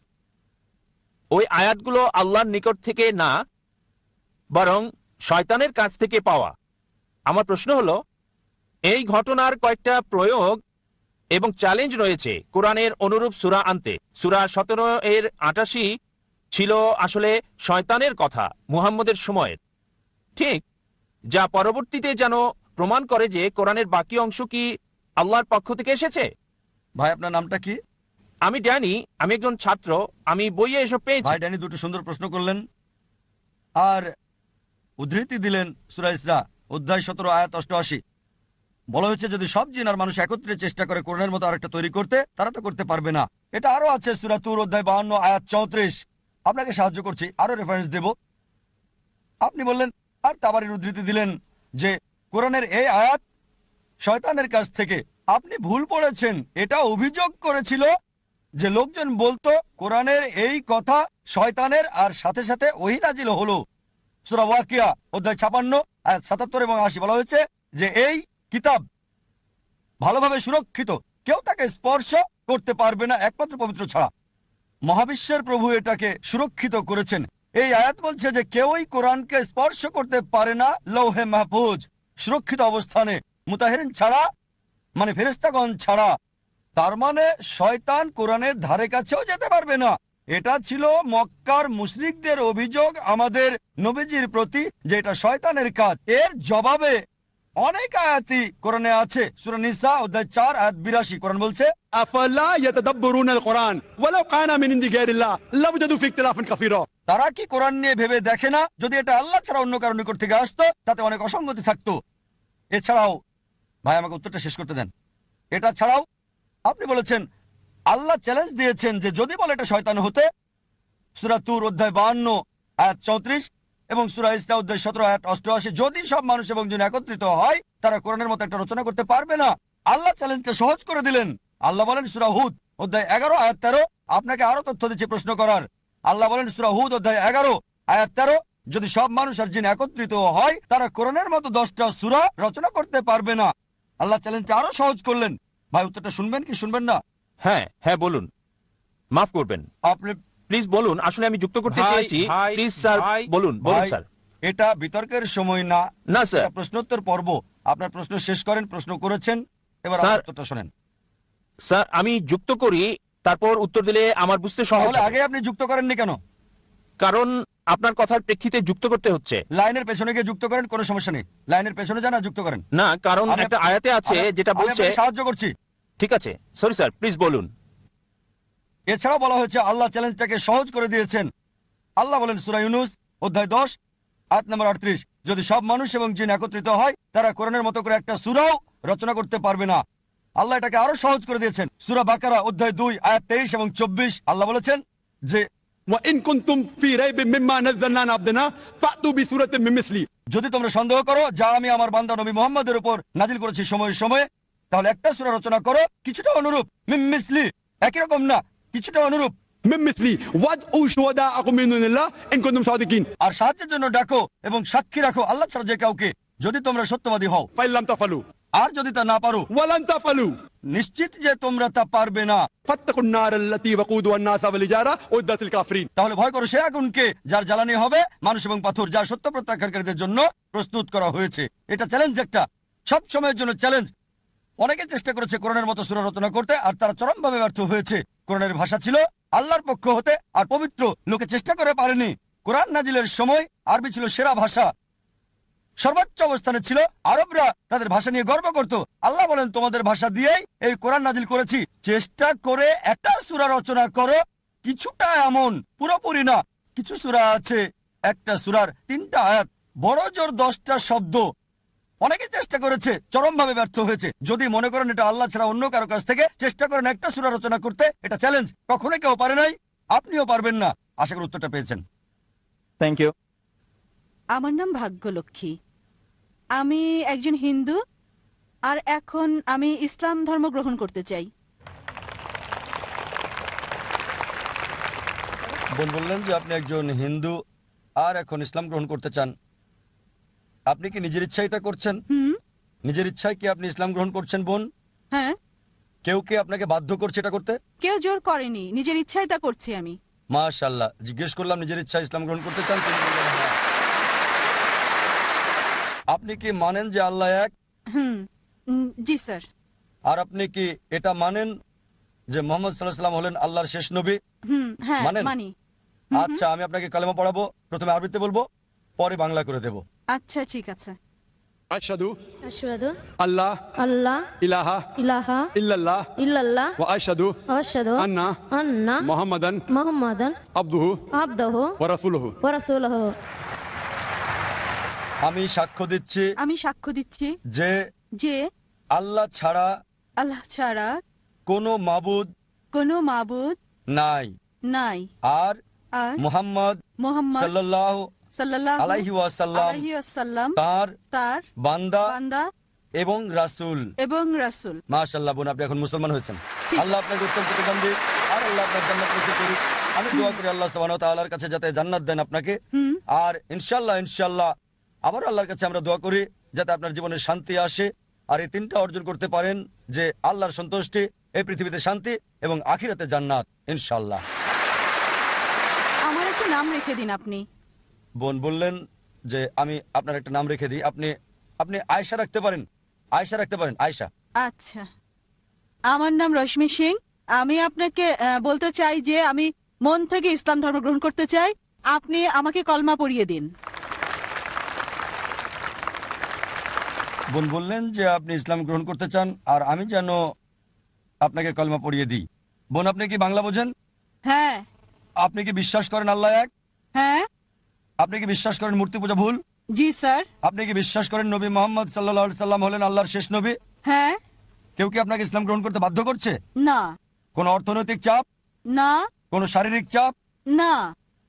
ওই আয়াতগুলো আল্লাহর নিকট থেকে না, বরং শয়তানের কাছ থেকে পাওয়া। আমার প্রশ্ন হলো, এই ঘটনার কয়েকটা প্রয়োগ এবং চ্যালেঞ্জ রয়েছে কোরআনের অনুরূপ সূরা আনতে। সূরা 17-88 ছিল আসলে শয়তানের কথা মুহাম্মদের সময়ের, ঠিক, যা পরবর্তীতে যেন প্রমাণ করে যে কোরআনের বাকি অংশ কি আল্লাহর পক্ষ থেকে এসেছে। ভাই, আপনার নামটা কি? আমি ড্যানি, আমি একজন ছাত্র, আমি বইয়ে এসব পেয়েছি। ভাই ড্যানি দুটো সুন্দর প্রশ্ন করলেন আর উদ্ধৃতি দিলেন সূরা ইসরা অধ্যায় 17 আয়াত 88। বলা হচ্ছে, যদি সব জিন আর মানুষ একত্রে চেষ্টা করে কোরআনের মতো আরেকটা তৈরি করতে, তারা তো করতে পারবে না। এটা আরো আছে সূরা তুর অধ্যায় 52 আয়াত 34। আপনাকে সাহায্য করছি, আরো রেফারেন্স দেব। আপনি বললেন আর তাবারির উদ্ধৃতি দিলেন যে কোরআনের এই আয়াত শয়তানের কাছ থেকে। আপনি ভুল পড়েছেন। এটা অভিযোগ করেছিল যে লোকজন বলতো কোরআনের এই কথা শয়তানের, আর সাথে সাথে ওহী নাজিল হলো। সূরা ওয়াকিয়া অধ্যায় 56 আয়াত 77 এবং 80 বলা হয়েছে যে এই কিতাব ভালোভাবে সুরক্ষিত, কেউ তাকে স্পর্শ করতে পারবে না একমাত্র পবিত্র ছাড়া। মহাবিশ্বের প্রভু এটাকে সুরক্ষিত করেছেন। এই আয়াত বলছে যে কেউই কোরআনকে স্পর্শ করতে পারে না লৌহে মাহফুজ, সুরক্ষিত অবস্থানে, মুতাহিরিন ছাড়া, মানে ফেরেশতাগণ ছাড়া। তার মানে শয়তান কোরআনের ধারে কাছেও যেতে পারবে না। এটা ছিল মক্কার মুশরিকদের অভিযোগ আমাদের নবীজির প্রতি যে এটা শয়তানের কাজ। এর জবাবে অনেক আয়াতই কোরআনে আছে। সূরা নিসা অধ্যায় 4 আয়াত 82 কোরআন বলছে, أفلا يتدبرون القرآن ولو كان من عند غير الله لوجدوا فيه اختلافا كثيرا। তারা কি কোরআন নিয়ে ভেবে দেখে না, যদি এটা আল্লাহ ছাড়া অন্য কারো নিকট থেকে আসতো তাতে অনেক অসঙ্গতি থাকতো। এছাড়াও, ভাই আমাকে উত্তরটা শেষ করতে দেন। এটা ছাড়াও আপনি বলেছেন আল্লাহ চ্যালেঞ্জ দিয়েছেন যে যদি বলে এটা শয়তান হতে, সূরা তুর অধ্যায় 52 আয়াত 34 এবং সূরা ইসরা অধ্যায় 17 আয়াত 88, যদি সব মানুষ এবং জিন একত্রিত হয় তারা কোরআনের মতো একটা রচনা করতে পারবে না। আল্লাহ চ্যালেঞ্জটা সহজ করে দিলেন। আল্লাহ বলেন সূরা হুদ অধ্যায় 11 আয়াত 13, আপনাকে আরো তথ্য দিচ্ছি প্রশ্ন করার। আল্লাহ বলেন সূরা হুদ অধ্যায় 11 আয়াত 13, যদি সব মানুষ আর জিন একত্রিত হয় তারা কোরআনের মতো 10টা সূরা রচনা করতে পারবে না। আল্লাহ চ্যালেঞ্জটা আরো সহজ করলেন। ভাই উত্তরটা শুনবেন কি শুনবেন না? হ্যাঁ হ্যাঁ বলুন, মাফ করবেন, আপনি প্লিজ বলুন। আসলে আমি যুক্ত করতে ভাই, চেয়েছি। ভাই, প্লিজ স্যার ভাই, বলুন, বলুন ভাই, স্যার। এটা বিতর্কের সময় না, না স্যার। এটা প্রশ্নোত্তর পর্ব। আপনার প্রশ্ন শেষ করেন, প্রশ্ন করেছেন, এবার স্যার, আমার উত্তরটা শুনেন। স্যার আমি যুক্ত করি, তারপর উত্তর দিলে আমার বুঝতে সহজ তাহলে হবে। আগে আপনি যুক্ত করেননি কেন? কারণ আপনার কথার প্রেক্ষিতে যুক্ত করতে হচ্ছে। লাইনের পেছনে গিয়ে যুক্ত করেন, কোনো সমস্যা নেই। লাইনের পেছনে যান আর যুক্ত করেন। না, কারণ আমি একটা আপনাকে- আয়াতে আছে যেটা আমি বলছে। আপনাকে সাহায্য করছি। ঠিক আছে, সরি স্যার, প্লিজ বলুন। এছাড়াও বলা হয়েছে আল্লাহ চ্যালেঞ্জটাকে সহজ করে দিয়েছেন। আল্লাহ বলেন সূরা ইউনূস অধ্যায় 10 আয়াত নম্বর 38, যদি সব মানুষ এবং জিন একত্রিত হয় তারা কোরআনের মতো করে একটা সূরাও রচনা করতে পারবে না। আল্লাহ এটাকে আরো সহজ করে দিয়েছেন। সূরা বাকারা অধ্যায় 2 আয়াত 23 এবং 24 আল্লাহ বলেছেন যে وإن كنتم في ريب مما نزلنا على عبدنا فأتوا بسورة من مثله। যদি তোমরা সন্দেহ করো যা আমি আমার বান্দা নবী মুহাম্মদের উপর নাজিল করেছি সময়ে সময়ে, তাহলে একটা সূরা রচনা করো কিছুটা অনুরূপ, মিন মিসলি, একই রকম না, কিছুটা অনুরূপ। من مثلي وادعوا شهداءكم من دون الله إن كنتم صادقين। আর সাহায্যের জন্য ডাকো এবং সাক্ষী রাখো আল্লাহ ছাড়া যে কাউকে, যদি তোমরা সত্যবাদী হও। فإن لم تفعلوا আর যদি তা না পারো, ولن تفعلوا নিশ্চিত যে তোমরা তা পারবে না, فاتقوا النار التي وقودها الناس والحجارة أعدت للكافرين। তাহলে ভয় করো সে আগুনকে যার জ্বালানি হবে মানুষ এবং পাথর, যা সত্য প্রত্যাখ্যানকারীদের জন্য প্রস্তুত করা হয়েছে। এটা চ্যালেঞ্জ, একটা সব সময়ের জন্য চ্যালেঞ্জ। অনেকে চেষ্টা করেছে কোরআনের মতো সূরা রচনা করতে, আর তারা চরমভাবে ব্যর্থ হয়েছে। কোরআনের ভাষা ছিল আল্লাহর পক্ষ হতে আর পবিত্র, লোকে চেষ্টা করে পারেনি। কোরআন নাজিলের সময় আরবি ছিল সেরা ভাষা, সর্বোচ্চ অবস্থানে ছিল। আরবরা তাদের ভাষা নিয়ে গর্ব করত। আল্লাহ বলেন, তোমাদের ভাষা দিয়েই এই কোরআন নাজিল করেছি, চেষ্টা করে একটা সূরা রচনা করো। কিছুটা এমন, পুরোপুরি না। কিছু সূরা আছে একটা সূরার 3টা আয়াত, বড় জোর 10টা শব্দ। অনেকে চেষ্টা করেছে, চরমভাবে ব্যর্থ হয়েছে। যদি মনে করেন এটা আল্লাহ ছাড়া অন্য কারো কাছ থেকে চেষ্টা করেন একটা সূরা রচনা করতে, এটা চ্যালেঞ্জ। কখনোই কেউ পারে নাই, আপনিও পারবেন না। আশা করি উত্তরটা পেয়েছেন। Thank you. আমার নাম ভাগ্যলক্ষ্মী। আমি একজন হিন্দু, আর এখন আমি ইসলাম ধর্ম গ্রহণ করতে চাই। বোন বললেন যে আপনি একজন হিন্দু আর এখন ইসলাম গ্রহণ করতে চান। আপনি কি নিজের ইচ্ছায় এটা করছেন? নিজের ইচ্ছায় কি আপনি ইসলাম গ্রহণ করছেন বোন? হ্যাঁ। কেউ কি আপনাকে বাধ্য করছে এটা করতে? কেউ জোর করেনি, নিজের ইচ্ছায় তা করছি আমি। মাশাআল্লাহ। জিজ্ঞেস করলাম নিজের ইচ্ছায় ইসলাম গ্রহণ করতে চান? তিনি বললেন হ্যাঁ। আপনি কি মানেন যে আল্লাহ এক? জি স্যার। আর আপনি কি এটা মানেন যে মুহাম্মদ সাল্লাল্লাহু আলাইহি ওয়াসাল্লাম হলেন আল্লাহর শেষ নবী? হ্যাঁ মানেন? মানি। আচ্ছা, আমি আপনাকে কালেমা পড়াবো। প্রথমে আরবিতে বলবো, পরে বাংলা করে দেব। আচ্ছা ঠিক আছে। আশহাদু আশহাদু আল্লাহ আল্লাহ ইলাহা ইলাহা ইল্লাল্লাহ ইল্লাল্লাহ ওয়া আশহাদু ওয়া আশহাদু আন্না আন্না মুহাম্মাদান মুহাম্মাদান আবদুহু আবদুহু ওয়া রাসূলুহু। ওয়া রাসূলুহু। আমি সাক্ষ্য দিচ্ছি আমি সাক্ষ্য দিচ্ছি যে যে আল্লাহ ছাড়া আল্লাহ ছাড়া কোনো মাবুদ কোনো মাবুদ নাই, নাই, আর আর মুহাম্মদ মুহাম্মদ সাল্লাল্লাহু সাল্লাল্লাহু আলাইহি ওয়াসাল্লাম আলাইহি ওয়াসাল্লাম তার তার বান্দা বান্দা এবং রাসূল। এবং রাসূল। মাশাআল্লাহ বোন, আপনি এখন মুসলমান হয়েছেন। ঠিক। আল্লাহ আপনাকে উত্তম প্রতিদান দিক, আর আল্লাহ আপনার জান্নাত নসিব করুক। আমি দোয়া করি আল্লাহ সুবহানাহু ওয়া তাআলার কাছে যাতে জান্নাত দেন আপনাকে। আর ইনশাআল্লাহ আবার আল্লাহর কাছে আমরা দোয়া করি যাতে আপনার জীবনে শান্তি আসে, আর এই 3টা অর্জন করতে পারেন, যে আল্লাহর সন্তুষ্টি, এই পৃথিবীতে শান্তি এবং আখিরাতে জান্নাত ইনশাআল্লাহ। আমার একটা নাম রেখে দিন আপনি। বোন বললেন যে আমি আপনার একটা নাম রেখে দিই। আপনি আয়েশা রাখতে পারেন। আয়েশা রাখতে পারেন, আয়েশা। আচ্ছা, আমার নাম রশ্মি সিং। আমি আপনাকে বলতে চাই যে আমি মন থেকে ইসলাম ধর্ম গ্রহণ করতে চাই। আপনি আমাকে কলমা পড়িয়ে দিন। বোন বললেন যে আপনি ইসলাম গ্রহণ করতে চান, আর আমি যেন আপনাকে কলমা পড়িয়ে দিই। বোন, আপনি কি বাংলা বোঝেন? হ্যাঁ। আপনি কি বিশ্বাস করেন আল্লাহ এক? হ্যাঁ। আপনি কি বিশ্বাস করেন মূর্তি পূজা ভুল? জি স্যার। আপনি কি বিশ্বাস করেন নবী মুহাম্মদ সাল্লাল্লাহু আলাইহি সাল্লাম হলেন আল্লাহর শেষ নবী? হ্যাঁ। কেউ কি আপনাকে ইসলাম গ্রহণ করতে বাধ্য করছে? না। কোন অর্থনৈতিক চাপ? না। কোন শারীরিক চাপ? না।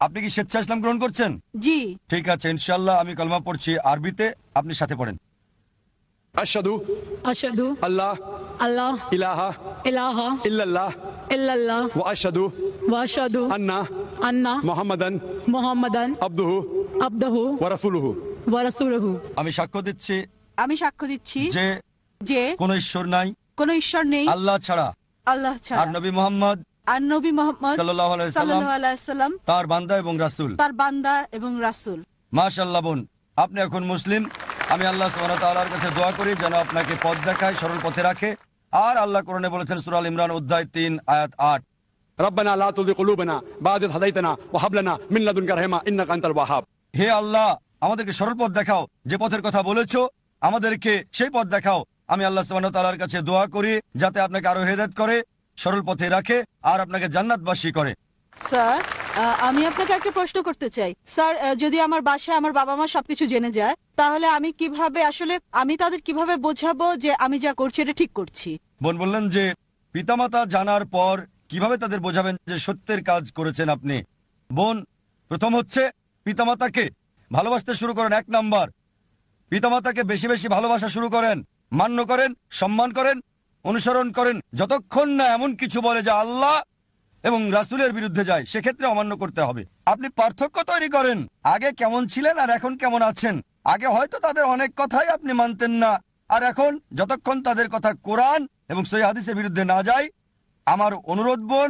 আপনি কি স্বেচ্ছা ইসলাম গ্রহণ করছেন? জি। ঠিক আছে, ইনশাআল্লাহ আমি কলমা পড়ছি আরবিতে, আপনি সাথে পড়েন। আশহাদু আশহাদু আল্লাহ আল্লাহ ইলাহা ইলাহা ইল্লাল্লাহ ইল্লাল্লাহ ওয়া আশহাদু ওয়া আশহাদু আন্না আন্না মুহাম্মাদান মুহাম্মাদান আবদুহু আবদুহু ওয়া রাসূলুহু। ওয়া রাসূলুহু। আমি সাক্ষ্য দিচ্ছি আমি সাক্ষ্য দিচ্ছি যে যে কোন ঈশ্বর নাই কোনো ঈশ্বর নেই আল্লাহ ছাড়া, আল্লাহ আর ছাড়া, নবী মুহাম্মদ আর নবী মুহাম্মদ সাল্লাল্লাহু আলাইহি সাল্লাল্লাহু আলাইহি সাল্লাম তার বান্দা এবং রাসূল। তার বান্দা এবং রাসূল। মাশাআল্লাহ বোন, আপনি এখন মুসলিম। আমি আল্লাহ সুবহানাহু ওয়া তাআলার কাছে দোয়া করি যেন আপনাকে পথ দেখায়, সরল পথে রাখে। আর আল্লাহ কোরআনে বলেছেন সূরা আল ইমরান অধ্যায় 3 আয়াত 8, ربنا لا تزغ قلوبنا بعد إذ هديتنا وهب لنا من لدنك رحمة إنك أنت الوهاب। হে আল্লাহ, আমাদেরকে সরল পথ দেখাও, যে পথের কথা বলেছো আমাদেরকে সেই পথ দেখাও। আমি আল্লাহ সুবহানাহু ওয়া তাআলার কাছে দোয়া করি যাতে আপনাকে আরো হেদায়েত করে, সরল পথে রাখে, আর আপনাকে জান্নাতবাসী করে। স্যার, আমি আপনাকে একটা প্রশ্ন করতে চাই। স্যার, যদি আমার বাসায় আমার বাবা মা সবকিছু জেনে যায়, তাহলে আমি কিভাবে আমি তাদের কিভাবে বোঝাবো যে আমি যা করছি এটা ঠিক করছি? বোন বললেন যে পিতামাতা জানার পর কিভাবে তাদের বোঝাবেন যে সত্যের কাজ করেছেন আপনি? বোন, প্রথম হচ্ছে পিতামাতাকে ভালোবাসতে শুরু করেন। 1 নাম্বার, পিতামাতাকে বেশি বেশি ভালোবাসা শুরু করেন, মান্য করেন, সম্মান করেন, অনুসরণ করেন, যতক্ষণ না এমন কিছু বলে যা আল্লাহ এবং রাসূলের বিরুদ্ধে যায়, সেক্ষেত্রে অমান্য করতে হবে। আপনি পার্থক্য তৈরি করেন, আগে কেমন ছিলেন আর এখন কেমন আছেন। আগে হয়তো তাদের অনেক কথাই আপনি মানতেন না, আর এখন যতক্ষণ তাদের কথা কোরআন এবং সহিহ হাদিসের বিরুদ্ধে না যায়, আমার অনুরোধ বোন,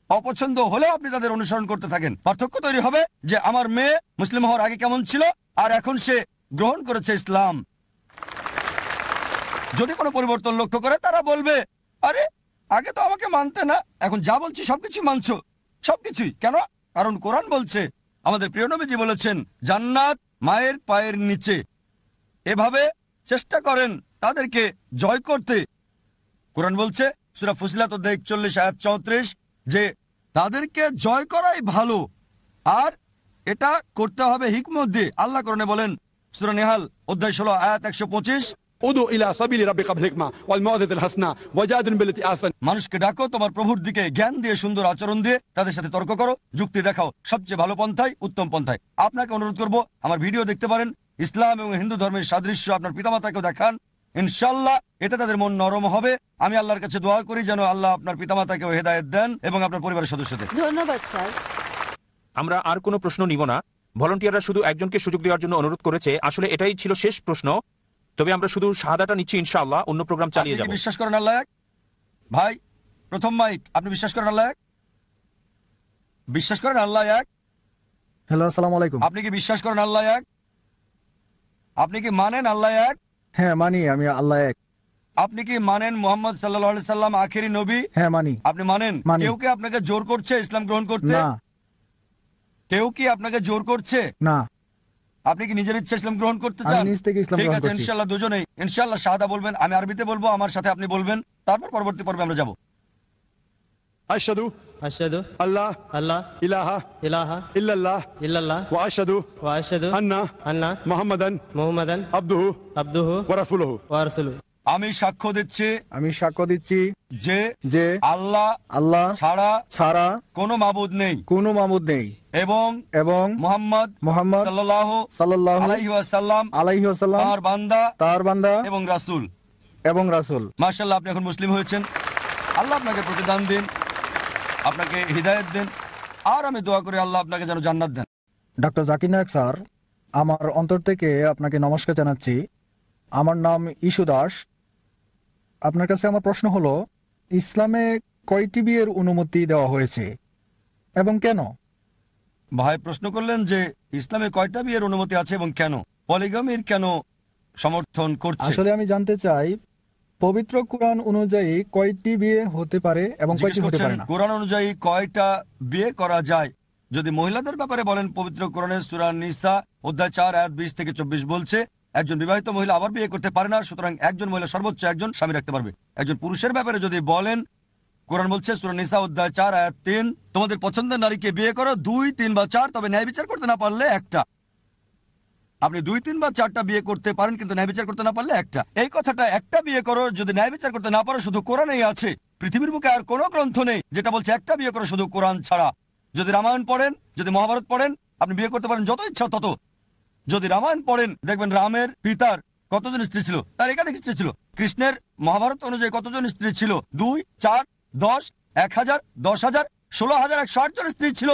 অপছন্দ হলেও আপনি তাদের অনুসরণ করতে থাকেন। পার্থক্য তৈরি হবে যে আমার মেয়ে মুসলিম হওয়ার আগে কেমন ছিল আর এখন সে গ্রহণ করেছে ইসলাম। যদি কোনো পরিবর্তন লক্ষ্য করে তারা বলবে, আরে আগে তো আমাকে মানতে না, এখন যা বলছি সবকিছু মানছো। সবকিছুই কেন? কারণ কোরআন বলছে, আমাদের প্রিয় নবীজি বলেছেন, জান্নাত মায়ের পায়ের নিচে। এভাবে চেষ্টা করেন তাদেরকে জয় করতে। কোরআন বলছে সূরা ফুসিলাত অধ্যায় 41 আয়াত 34 যে তাদেরকে জয় করাই ভালো, আর এটা করতে হবে হিকমত দিয়ে। আল্লাহ কোরআনে বলেন সূরা নেহাল অধ্যায় 16 আয়াত 125, ادعو الى سبيل ربك بالحكمه والموعظه الحسنه وجادل بالتي احسن। মানুষকে ডাকো তোমার প্রভুর দিকে, জ্ঞান দিয়ে, সুন্দর আচরণ দিয়ে তাদের সাথে তর্ক করো, যুক্তি দেখাও সবচেয়ে ভালো পন্থায়, উত্তম পন্থায়। আপনাকে অনুরোধ করব, আমার ভিডিও দেখতে পারেন, ইসলাম এবং হিন্দু ধর্মের সাদৃশ্য আপনার পিতামাতাকেও দেখান, ইনশাআল্লাহ এতে তাদের মন নরম হবে। আমি আল্লাহর কাছে দোয়া করি যেন আল্লাহ আপনার পিতামাতাকেও হেদায়েত দেন এবং আপনার পরিবারের সদস্যদের। ধন্যবাদ স্যার। আমরা আর কোনো প্রশ্ন নিব না। ভলান্টিয়াররা শুধু একজনকে সুযোগ দেওয়ার জন্য অনুরোধ করেছে। আসলে এটাই ছিল শেষ প্রশ্ন, তবে আমরা শুধু শাহাদাটা নিচ্ছি, ইনশাআল্লাহ অন্য প্রোগ্রাম চালিয়ে আপনি যাব। কি বিশ্বাস করেন আল্লাহ এক? ভাই প্রথম মাইক, আপনি বিশ্বাস করেন আল্লাহ এক? বিশ্বাস করেন আল্লাহ এক? হ্যালো, আসসালামু আলাইকুম। আপনি কি বিশ্বাস করেন আল্লাহ এক? আপনি কি মানেন আল্লাহ এক? হ্যাঁ মানি, আমি আল্লাহ এক। আপনি কি মানেন মুহাম্মদ সাল্লাল্লাহু আলাইহি সাল্লাম আখেরি নবী? হ্যাঁ মানি। আপনি মানেন? মানি। কেউ কি আপনাকে জোর করছে ইসলাম গ্রহণ করতে? না। কেউ কি আপনাকে জোর করছে? না। আপনি কি নিজের ইচ্ছা ইসলাম গ্রহণ করতে আমি চান? নিজ থেকে ইসলাম ঠিক গ্রহণ আছে, করছি। ইনশাআল্লাহ দুজনেই ইনশাআল্লাহ শাহাদা বলবেন। আমি আরবিতে বলবো, আমার সাথে আপনি বলবেন, তারপর পরবর্তী পর্বে আমরা যাব। اشهد أشهد الله الله اله إله الا الله إلا الله واشهد وأشهد ان أن محمدا محمدا عبده عبده ورسوله। ورسوله। আমি সাক্ষ্য দিচ্ছি আমি সাক্ষ্য দিচ্ছি যে যে আল্লাহ আল্লাহ ছাড়া ছাড়া কোনো মাবুদ নেই কোনো মাবুদ নেই এবং এবং মুহাম্মদ মুহাম্মদ সাল্লাল্লাহু সাল্লাল্লাহু আলাইহি ওয়াসাল্লাম আলাইহি ওয়াসাল্লাম তার বান্দা তার বান্দা এবং রাসূল। এবং রাসূল। মাশাআল্লাহ, আপনি এখন মুসলিম হয়েছেন। আল্লাহ আপনাকে প্রতিদান দিন, আপনাকে হিদায়াত দেন, আর আমি দোয়া করি আল্লাহ আপনাকে যেন জান্নাত দেন। ডক্টর জাকির নায়েক স্যার, আমার অন্তর থেকে আপনাকে নমস্কার জানাচ্ছি। আমার নাম ইশু দাস। আপনার কাছে আমার প্রশ্ন হলো, ইসলামে কয়টি বিয়ের অনুমতি দেওয়া হয়েছে এবং কেন? ভাই প্রশ্ন করলেন যে ইসলামে কয়টা বিয়ের অনুমতি আছে এবং কেন, পলিগামির কেন সমর্থন করছে। আসলে আমি জানতে চাই, পবিত্র কুরআন অনুযায়ী কয়টি বিয়ে হতে পারে এবং কয়টি হতে পারে না? কোরআন অনুযায়ী কয়টা বিয়ে করা যায়? যদি মহিলাদের ব্যাপারে বলেন, পবিত্র কোরআনের সূরা নিসা অধ্যায় 4 আয়াত 20 থেকে 24 বলছে একজন বিবাহিত মহিলা আবার বিয়ে করতে পারে না, সুতরাং একজন মহিলা সর্বোচ্চ একজন স্বামী রাখতে পারবে। একজন পুরুষের ব্যাপারে যদি বলেন, কোরআন বলছে সূরা নিসা অধ্যায় 4 আয়াত 3, তোমাদের পছন্দের নারীকে বিয়ে করো 2, 3 বা 4, তবে ন্যায় বিচার করতে না পারলে একটা। আপনি 2, 3 বা 4টা বিয়ে করতে পারেন, কিন্তু ন্যায় বিচার করতে না পারলে একটা। এই কথাটা একটা বিয়ে করো যদি ন্যায় বিচার করতে না পারো শুধু কোরআনেই আছে। পৃথিবীর বুকে আর কোনো গ্রন্থ নেই যেটা বলছে একটা বিয়ে করো শুধু কোরআন ছাড়া। যদি রামায়ণ পড়েন, যদি মহাভারত পড়েন, আপনি বিয়ে করতে পারেন যত ইচ্ছা তত। যদি রামায়ণ পড়েন দেখবেন রামের পিতার কতজন স্ত্রী ছিল, তার একাধিক স্ত্রী ছিল। কৃষ্ণের মহাভারত অনুযায়ী কতজন স্ত্রী ছিল? 2, 4, 10, 1000, 10,000, 16,108 জন স্ত্রী ছিল।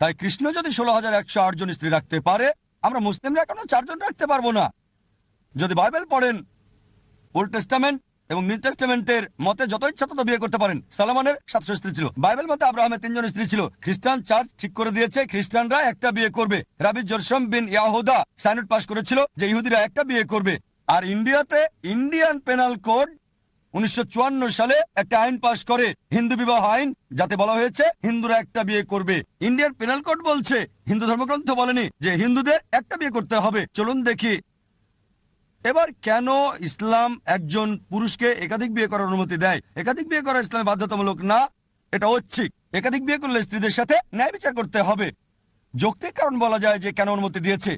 তাই কৃষ্ণ যদি 16,108 জন স্ত্রী রাখতে পারে, আমরা মুসলিমরা কেন 4 জন রাখতে পারবো না? যদি বাইবেল পড়েন, ওল্ড টেস্টামেন্ট এবং নিউ টেস্টামেন্টের মতে যত ইচ্ছা তত বিয়ে করতে পারেন। সলোমনের 700 স্ত্রী ছিল। বাইবেল মতে আব্রাহামের 3 জন স্ত্রী ছিল। খ্রিস্টান চার্চ ঠিক করে দিয়েছে খ্রিস্টানরা একটা বিয়ে করবে। রাবি জরসম বিন ইয়াহুদা সাইনড পাস করেছিল যে ইহুদিরা একটা বিয়ে করবে। আর ইন্ডিয়াতে ইন্ডিয়ান পেনাল কোড 1954 সালে একটা আইন পাস করে, হিন্দু বিবাহ আইন, যাতে বলা হয়েছে হিন্দুরা একটা বিয়ে করবে। ইন্ডিয়ান পেনাল কোড বলছে, হিন্দু ধর্মগ্রন্থ বলেনি যে হিন্দুদের একটা বিয়ে করতে হবে। চলুন দেখি এবার কেন ইসলাম একজন পুরুষকে একাধিক বিয়ে করার অনুমতি দেয়। একাধিক বিয়ে করা ইসলামে বাধ্যতামূলক না, এটা ঐচ্ছিক। একাধিক বিয়ে করলে স্ত্রীদের সাথে ন্যায় বিচার করতে হবে। যৌক্তিক কারণ বলা যায় যে কেন অনুমতি দিয়েছে,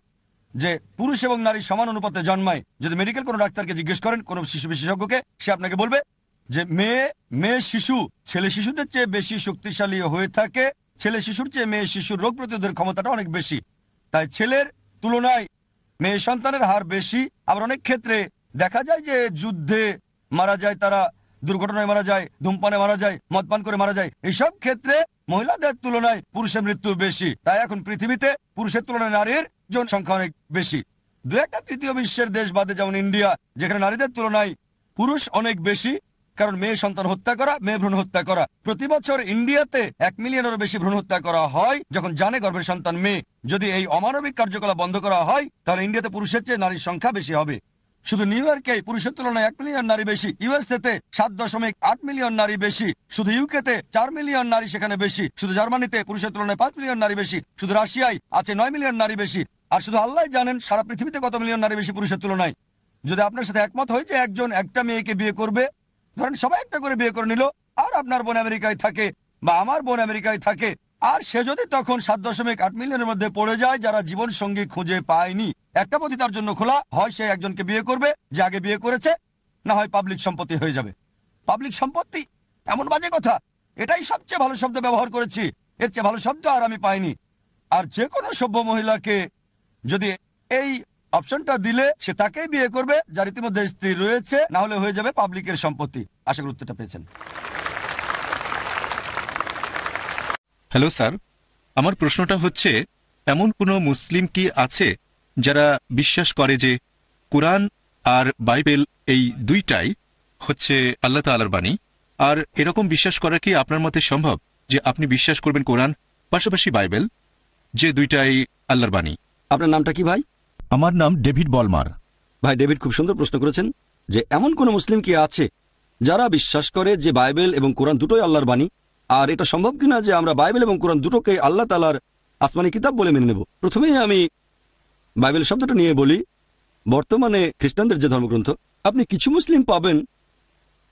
যে পুরুষ এবং নারী সমান অনুপাতে জন্মায়। যদি মেডিকেল কোনো ডাক্তারকে জিজ্ঞেস করেন, কোনো শিশু বিশেষজ্ঞকে, সে আপনাকে বলবে যে মেয়ে শিশু ছেলে শিশুদের চেয়ে বেশি শক্তিশালী হয়ে থাকে। ছেলে শিশুর চেয়ে মেয়ে শিশুর রোগ প্রতিরোধের ক্ষমতাটা অনেক বেশি। তাই ছেলের তুলনায় মেয়ে সন্তানের হার বেশি। আবার অনেক ক্ষেত্রে দেখা যায় যে যুদ্ধে মারা যায়, তারা দুর্ঘটনায় মারা যায়, ধূমপানে মারা যায়, মদপান করে মারা যায়। এইসব ক্ষেত্রে মহিলাদের তুলনায় পুরুষের মৃত্যু বেশি। তাই এখন পৃথিবীতে পুরুষের তুলনায় নারীর জনসংখ্যা অনেক বেশি। 2-1টা তৃতীয় বিশ্বের দেশ বাদে, যেমন ইন্ডিয়া, যেখানে নারীদের তুলনায় পুরুষ অনেক বেশি। কারণ মেয়ে সন্তান হত্যা করা, মেয়ে ভ্রূণ হত্যা করা, প্রতি বছর ইন্ডিয়াতে 1 মিলিয়নেরও বেশি ভ্রূণ হত্যা করা হয় যখন জানে গর্ভের সন্তান মেয়ে। যদি এই অমানবিক কার্যকলাপ বন্ধ করা হয়, তাহলে ইন্ডিয়াতে পুরুষের চেয়ে নারীর সংখ্যা বেশি হবে। শুধু নিউ ইয়র্কে পুরুষের তুলনায় 1 মিলিয়ন নারী বেশি, ইউএসএতে 7.8 মিলিয়ন নারী বেশি, শুধু ইউকেতে 4 মিলিয়ন নারী সেখানে বেশি, শুধু জার্মানিতে পুরুষের তুলনায় 5 মিলিয়ন নারী বেশি, শুধু রাশিয়ায় আছে 9 মিলিয়ন নারী বেশি, আর শুধু আল্লাহ জানেন সারা পৃথিবীতে কত মিলিয়ন নারী বেশি পুরুষের তুলনায়। যদি আপনার সাথে একমত হয় যে একজন একটা মেয়েকে বিয়ে করবে, ধরেন সবাই একটা করে বিয়ে করে নিল, আর আপনার বোন আমেরিকায় থাকে বা আমার বোন আমেরিকায় থাকে, আর সে যদি তখন 7.8 মিলিয়নের মধ্যে পড়ে যায় যারা জীবন সঙ্গী খুঁজে পায়নি, একটা পথই তার জন্য খোলা, হয় সে একজনকে বিয়ে করবে যে আগে বিয়ে করেছে, না হয় পাবলিক সম্পত্তি হয়ে যাবে। পাবলিক সম্পত্তি এমন বাজে কথা, এটাই সবচেয়ে ভালো শব্দ ব্যবহার করেছি, এর চেয়ে ভালো শব্দ আর আমি পাইনি। আর যে কোনো সভ্য মহিলাকে যদি এই অপশনটা দিলে সে তাকেই বিয়ে করবে যার ইতিমধ্যে স্ত্রী রয়েছে, না হলে হয়ে যাবে পাবলিকের সম্পত্তি। আশা করি উত্তরটা পেয়েছেন। হ্যালো স্যার, আমার প্রশ্নটা হচ্ছে, এমন কোনো মুসলিম কি আছে যারা বিশ্বাস করে যে কোরআন আর বাইবেল এই দুইটাই হচ্ছে আল্লাহ তাআলার বাণী? আর এরকম বিশ্বাস করা কি আপনার মতে সম্ভব যে আপনি বিশ্বাস করবেন কোরআন পাশাপাশি বাইবেল, যে দুইটাই আল্লাহর বাণী? আপনার নামটা কি ভাই? আমার নাম ডেভিড বলমার। ভাই ডেভিড, খুব সুন্দর প্রশ্ন করেছেন যে এমন কোন মুসলিম কি আছে যারা বিশ্বাস করে যে বাইবেল এবং কোরআন দুটোই আল্লাহর বাণী, আর এটা সম্ভব কিনা যে আমরা বাইবেল এবং কোরআন দুটোকে আল্লাহ তাআলার আসমানি কিতাব বলে মেনে নেব। প্রথমেই আমি বাইবেল শব্দটা নিয়ে বলি। বর্তমানে খ্রিস্টানদের যে ধর্মগ্রন্থ, আপনি কিছু মুসলিম পাবেন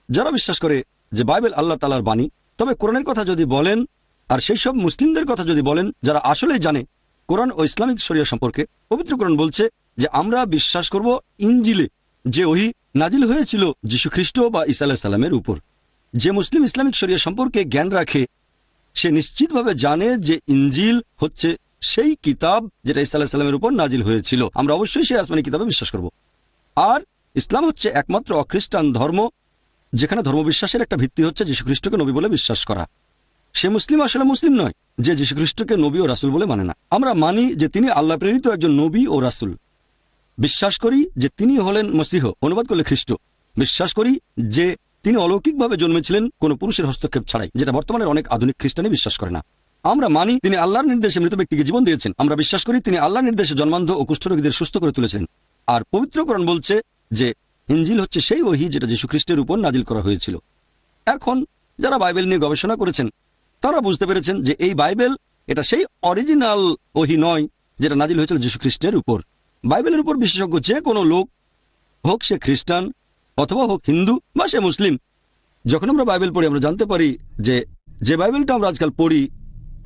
যারা বিশ্বাস করে যে বাইবেল আল্লাহ তাআলার বাণী, তবে কোরআনের কথা যদি বলেন, আর সেই সব মুসলিমদের কথা যদি বলেন যারা আসলেই জানে কোরআন ও ইসলামিক শরিয়া সম্পর্কে, পবিত্র কোরআন বলছে যে আমরা বিশ্বাস করব ইনজিলে, যে ওহী নাজিল হয়েছিল যীশু খ্রিস্ট বা ঈসা আলাইহিস সালামের উপর। যে মুসলিম ইসলামিক শরিয়া সম্পর্কে জ্ঞান রাখে সে নিশ্চিতভাবে জানে যে ইনজিল হচ্ছে সেই কিতাব যেটা ঈসা আলাইহিস সালামের উপর নাজিল হয়েছিল। আমরা অবশ্যই সেই আসমানি কিতাবে বিশ্বাস করব। আর ইসলাম হচ্ছে একমাত্র অখ্রিস্টান ধর্ম যেখানে ধর্মবিশ্বাসের একটা ভিত্তি হচ্ছে যীশু খ্রিস্টকে নবী বলে বিশ্বাস করা। সে মুসলিম আসলে মুসলিম নয় যে যীশু খ্রিস্টকে নবী ও রাসূল বলে মানে না। আমরা মানি যে তিনি আল্লাহ প্রেরিত একজন নবী ও রাসূল। বিশ্বাস করি যে তিনি হলেন মসিহ, অনুবাদ করলে খ্রিস্ট। বিশ্বাস করি যে তিনি অলৌকিকভাবে জন্মেছিলেন কোনো পুরুষের হস্তক্ষেপ ছাড়াই, যেটা বর্তমানের অনেক আধুনিক খ্রিস্টানই বিশ্বাস করে না। আমরা মানি তিনি আল্লাহর নির্দেশে মৃত ব্যক্তিকে জীবন দিয়েছেন। আমরা বিশ্বাস করি তিনি আল্লাহর নির্দেশে জন্মান্ধ ও কুষ্ঠরোগীদের সুস্থ করে তুলেছিলেন। আর পবিত্র কোরআন বলছে যে ইনজিল হচ্ছে সেই ওহী যেটা যীশু খ্রিস্টের উপর নাজিল করা হয়েছিল। এখন যারা বাইবেল নিয়ে গবেষণা করেছেন তারা বুঝতে পেরেছেন যে এই বাইবেল এটা সেই অরিজিনাল ওহী নয় যেটা নাজিল হয়েছিল যীশু খ্রিস্টের উপর। বাইবেলের উপর বিশেষজ্ঞ যে কোনো লোক, হোক সে খ্রিস্টান অথবা হোক হিন্দু বা সে মুসলিম, যখন আমরা বাইবেল পড়ি আমরা জানতে পারি যে যে বাইবেলটা আমরা আজকাল পড়ি,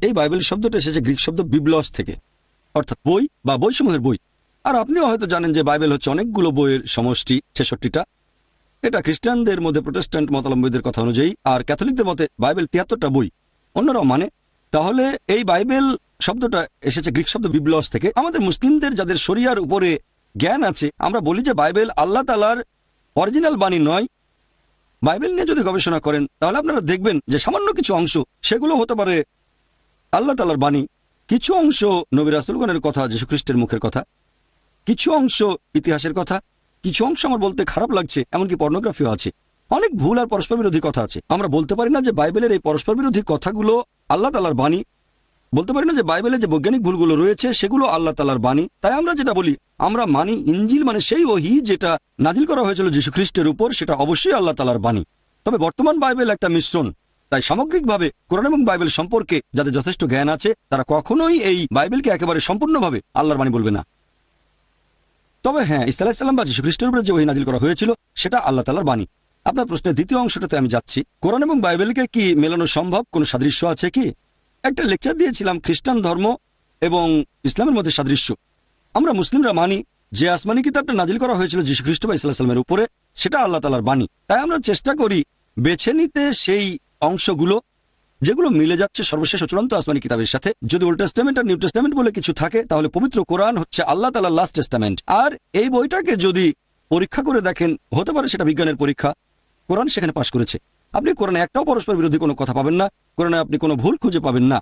এই বাইবেল শব্দটা এসেছে গ্রিক শব্দ বিবলস থেকে, অর্থাৎ বই বা বইসমূহের বই। আর আপনিও হয়তো জানেন যে বাইবেল হচ্ছে অনেকগুলো বইয়ের সমষ্টি, 66টা। এটা খ্রিস্টানদের মধ্যে প্রোটেস্ট্যান্ট মতাবলম্বীদের কথা অনুযায়ী, আর ক্যাথলিকদের মতে বাইবেল 73টা বই, অন্যরাও মানে। তাহলে এই বাইবেল শব্দটা এসেছে গ্রিক শব্দ বিবলস থেকে। আমাদের মুসলিমদের যাদের শরিয়ার উপরে জ্ঞান আছে, আমরা বলি যে বাইবেল আল্লাহ তাআলার অরিজিনাল বাণী নয়। বাইবেল নিয়ে যদি গবেষণা করেন তাহলে আপনারা দেখবেন যে সামান্য কিছু অংশ সেগুলো হতে পারে আল্লাহ তাআলার বাণী, কিছু অংশ নবী রাসূলগণের কথা, যীশু খ্রিস্টের মুখের কথা, কিছু অংশ ইতিহাসের কথা, কিছু অংশ আমার বলতে খারাপ লাগছে এমনকি পর্নোগ্রাফিও আছে। অনেক ভুল আর পরস্পর বিরোধী কথা আছে। আমরা বলতে পারি না যে বাইবেলের এই পরস্পর বিরোধী কথাগুলো আল্লাহ তাআলার বাণী, বলতে পারি না যে বাইবেলে যে বৈজ্ঞানিক ভুলগুলো রয়েছে সেগুলো আল্লাহ তাআলার বাণী। তাই আমরা যেটা বলি, আমরা মানি ইনজিল মানে সেই ওহী যেটা নাজিল করা হয়েছিল যীশু খ্রিস্টের উপর, সেটা অবশ্যই আল্লাহ তাআলার বাণী। তবে বর্তমান বাইবেল একটা মিশ্রণ। তাই সামগ্রিকভাবে কোরআন এবং বাইবেল সম্পর্কে যাদের যথেষ্ট জ্ঞান আছে তারা কখনোই এই বাইবেলকে একেবারে সম্পূর্ণভাবে আল্লাহর বাণী বলবে না। তবে হ্যাঁ, ঈসা আলাইহিস সালাম বা যীশু খ্রিস্টের উপরে যে ওহী নাজিল করা হয়েছিল সেটা আল্লাহ তাআলার বাণী। আপনার প্রশ্নের দ্বিতীয় অংশটাতে আমি যাচ্ছি, কোরআন এবং বাইবেলকে কি মেলানো সম্ভব? কোনো সাদৃশ্য আছে কি? একটা লেকচার দিয়েছিলাম খ্রিস্টান ধর্ম এবং ইসলামের মধ্যে সাদৃশ্য। আমরা মুসলিমরা মানি যে আসমানি কিতাবটা নাজিল করা হয়েছিল যীশু খ্রিস্ট বা ঈসা আলাইহিস সালামের উপরে, সেটা আল্লাহ তাআলার বাণী। তাই আমরা চেষ্টা করি বেছে নিতে সেই অংশগুলো যেগুলো মিলে যাচ্ছে সর্বশেষ ও চূড়ান্ত আসমানি কিতাবের সাথে। যদি ওল্ড টেস্টামেন্ট আর নিউ টেস্টামেন্ট বলে কিছু থাকে তাহলে পবিত্র কোরআন হচ্ছে আল্লাহ তাআলার লাস্ট টেস্টামেন্ট। আর এই বইটাকে যদি পরীক্ষা করে দেখেন, হতে পারে সেটা বিজ্ঞানের পরীক্ষা, কোরআন সেখানে পাশ করেছে। আপনি কোরআনে একটাও পরস্পর বিরোধী কোনো কথা পাবেন না, কোরআনে আপনি কোনো ভুল খুঁজে পাবেন না।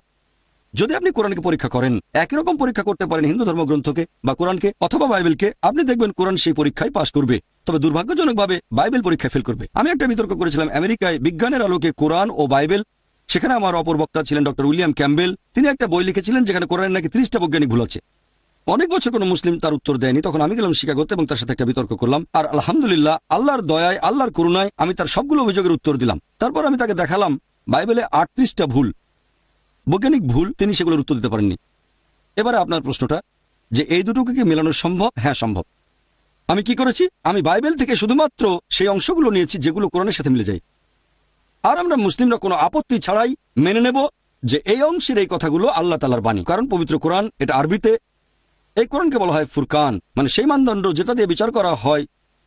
যদি আপনি কোরআনকে পরীক্ষা করেন, একই রকম পরীক্ষা করতে পারেন হিন্দু ধর্মগ্রন্থকে বা কোরআনকে অথবা বাইবেলকে, আপনি দেখবেন কোরআন সেই পরীক্ষায় পাশ করবে। তবে দুর্ভাগ্যজনকভাবে বাইবেল পরীক্ষায় ফেল করবে। আমি একটা বিতর্ক করেছিলাম আমেরিকায় বিজ্ঞানের আলোকে কোরআন ও বাইবেল। সেখানে আমার অপর বক্তা ছিলেন ডক্টর উইলিয়াম ক্যাম্বেল। তিনি একটা বই লিখেছিলেন যেখানে কোরআনের নাকি 30টা বৈজ্ঞানিক ভুল আছে। অনেক বছর কোনো মুসলিম তার উত্তর দেয়নি। তখন আমি গেলাম শিকাগোতে এবং তার সাথে একটা বিতর্ক করলাম। আর আলহামদুলিল্লাহ, আল্লাহর দয়ায়, আল্লাহর করুণায় আমি তার সবগুলো অভিযোগের উত্তর দিলাম। তারপর আমি তাকে দেখালাম বাইবেলে 38টা ভুল, বৈজ্ঞানিক ভুল, তিনি সেগুলোর উত্তর দিতে পারেননি। এবারে আপনার প্রশ্নটা যে এই দুটোকে কি মেলানো সম্ভব? হ্যাঁ, সম্ভব। আমি কি করেছি? আমি বাইবেল থেকে শুধুমাত্র সেই অংশগুলো নিয়েছি যেগুলো কোরআনের সাথে মিলে যায়। আর আমরা মুসলিমরা কোনো আপত্তি ছাড়াই মেনে নেব যে এই অংশের এই কথাগুলো আল্লাহ তাআলার বাণী, কারণ পবিত্র কোরআন, এটা আরবিতে। এই কোরআনকে বলা হয় ফুরকান, মানে সেই মানদণ্ড যেটা দিয়ে বিচার করা হয়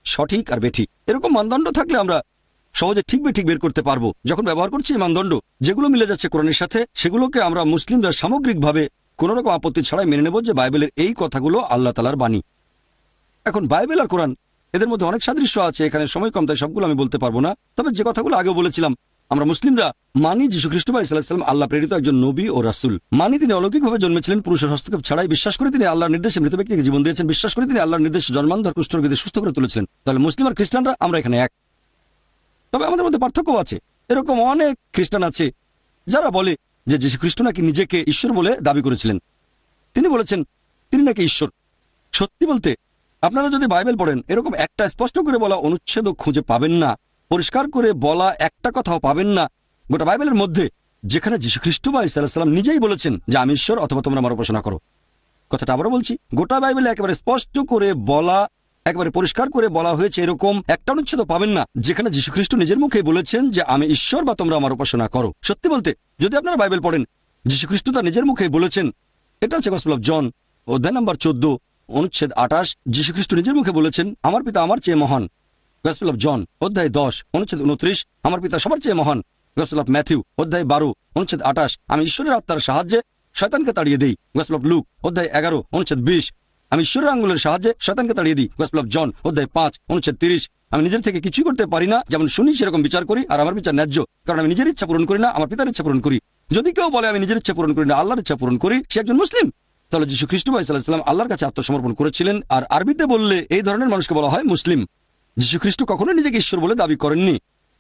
সঠিক আর বেঠিক। এরকম মানদণ্ড থাকলে আমরা সহজে ঠিক বেঠিক বের করতে পারবো। যখন ব্যবহার করছি এই মানদণ্ড, যেগুলো মিলে যাচ্ছে কোরআনের সাথে, সেগুলোকে আমরা মুসলিমরা সামগ্রিকভাবে কোনো রকম আপত্তি ছাড়াই মেনে নেব যে বাইবেলের এই কথাগুলো আল্লাহ তাআলার বাণী। এখন বাইবেল আর কোরআন, এদের মধ্যে অনেক সাদৃশ্য আছে। এখানে সময় কম, তাই সবগুলো আমি বলতে পারবো না। তবে যে কথাগুলো আগেও বলেছিলাম, আমরা মুসলিমরা মানি যীশু খ্রিস্ট ভাই সাল্লাল্লাহু আলাইহি ওয়াসাল্লাম আল্লাহ প্রেরিত একজন নবী ও রাসূল। মানি তিনি অলৌকিকভাবে জন্মেছিলেন পুরুষের হস্তক্ষেপ ছাড়াই। বিশ্বাস করে তিনি আল্লাহর নির্দেশে মৃত ব্যক্তিকে জীবন দিয়েছেন। বিশ্বাস করে তিনি আল্লাহর নির্দেশে জন্মান্ধ কুষ্ঠরোগীদের সুস্থ করে তুলেছিলেন। তাহলে মুসলিম আর খ্রিস্টানরা আমরা এখানে এক। তবে আমাদের মধ্যে পার্থক্য আছে। এরকম অনেক খ্রিস্টান আছে যারা বলে যে যীশু খ্রিস্ট নাকি নিজেকে ঈশ্বর বলে দাবি করেছিলেন। তিনি বলেছেন তিনি নাকি ঈশ্বর। সত্যি বলতে, আপনারা যদি বাইবেল পড়েন, এরকম একটা স্পষ্ট করে বলা অনুচ্ছেদ খুঁজে পাবেন না, পরিষ্কার করে বলা একটা কথাও পাবেন না গোটা বাইবেলের মধ্যে যেখানে যীশু খ্রিস্ট ভাই সাল্লাল্লাহু আলাইহি ওয়াসাল্লাম নিজেই বলেছেন যে আমি ঈশ্বর অথবা তোমরা আমার উপাসনা করো। কথাটা আবারও বলছি, গোটা বাইবেলে একেবারে স্পষ্ট করে বলা, একেবারে পরিষ্কার করে বলা হয়েছে এরকম একটা অনুচ্ছেদ পাবেন না যেখানে যীশু খ্রিস্ট নিজের মুখেই বলেছেন যে আমি ঈশ্বর বা তোমরা আমার উপাসনা করো। সত্যি বলতে, যদি আপনারা বাইবেল পড়েন, যীশু খ্রিস্ট তার নিজের মুখেই বলেছেন। এটা হচ্ছে গসপেল অফ জন, অধ্যায় নম্বর 14, অনুচ্ছেদ 28। যীশু খ্রিস্ট নিজের মুখে বলেছেন আমার পিতা আমার চেয়ে মহান। গসপেল অফ জন, অধ্যায় 10, অনুচ্ছেদ 29, আমার পিতা সবার চেয়ে মহান। গসপেল অফ ম্যাথিউ, অধ্যায় 12, অনুচ্ছেদ 28, আমি ঈশ্বরের আত্মার সাহায্যে শয়তানকে তাড়িয়ে দিই। গসপেল অফ লুক, অধ্যায় 11, অনুচ্ছেদ 20, আমি ঈশ্বরের আঙ্গুলের সাহায্যে শয়তানকে তাড়িয়ে দিই। গসপেল অফ জন, অধ্যায় 5, অনুচ্ছেদ 30, আমি নিজের থেকে কিছুই করতে পারি না, যেমন শুনি সেরকম বিচার করি, আর আমার বিচার ন্যায্য, কারণ আমি নিজের ইচ্ছা পূরণ করি না, আমার পিতার ইচ্ছা পূরণ করি। যদি কেউ বলে আমি নিজের ইচ্ছা পূরণ করি না, আল্লাহর ইচ্ছা পূরণ করি, সে একজন মুসলিম। তাহলে যীশু খ্রিস্ট ভাই সাল্লাল্লাহু আলাইহি ওয়াসাল্লাম আল্লাহর কাছে আত্মসমর্পণ করেছিলেন। আর আরবিতে বললে এই ধরনের মানুষকে বলা হয় মুসলিম। যীশু খ্রিস্ট কখনোই নিজেকে ঈশ্বর বলে দাবি করেননি।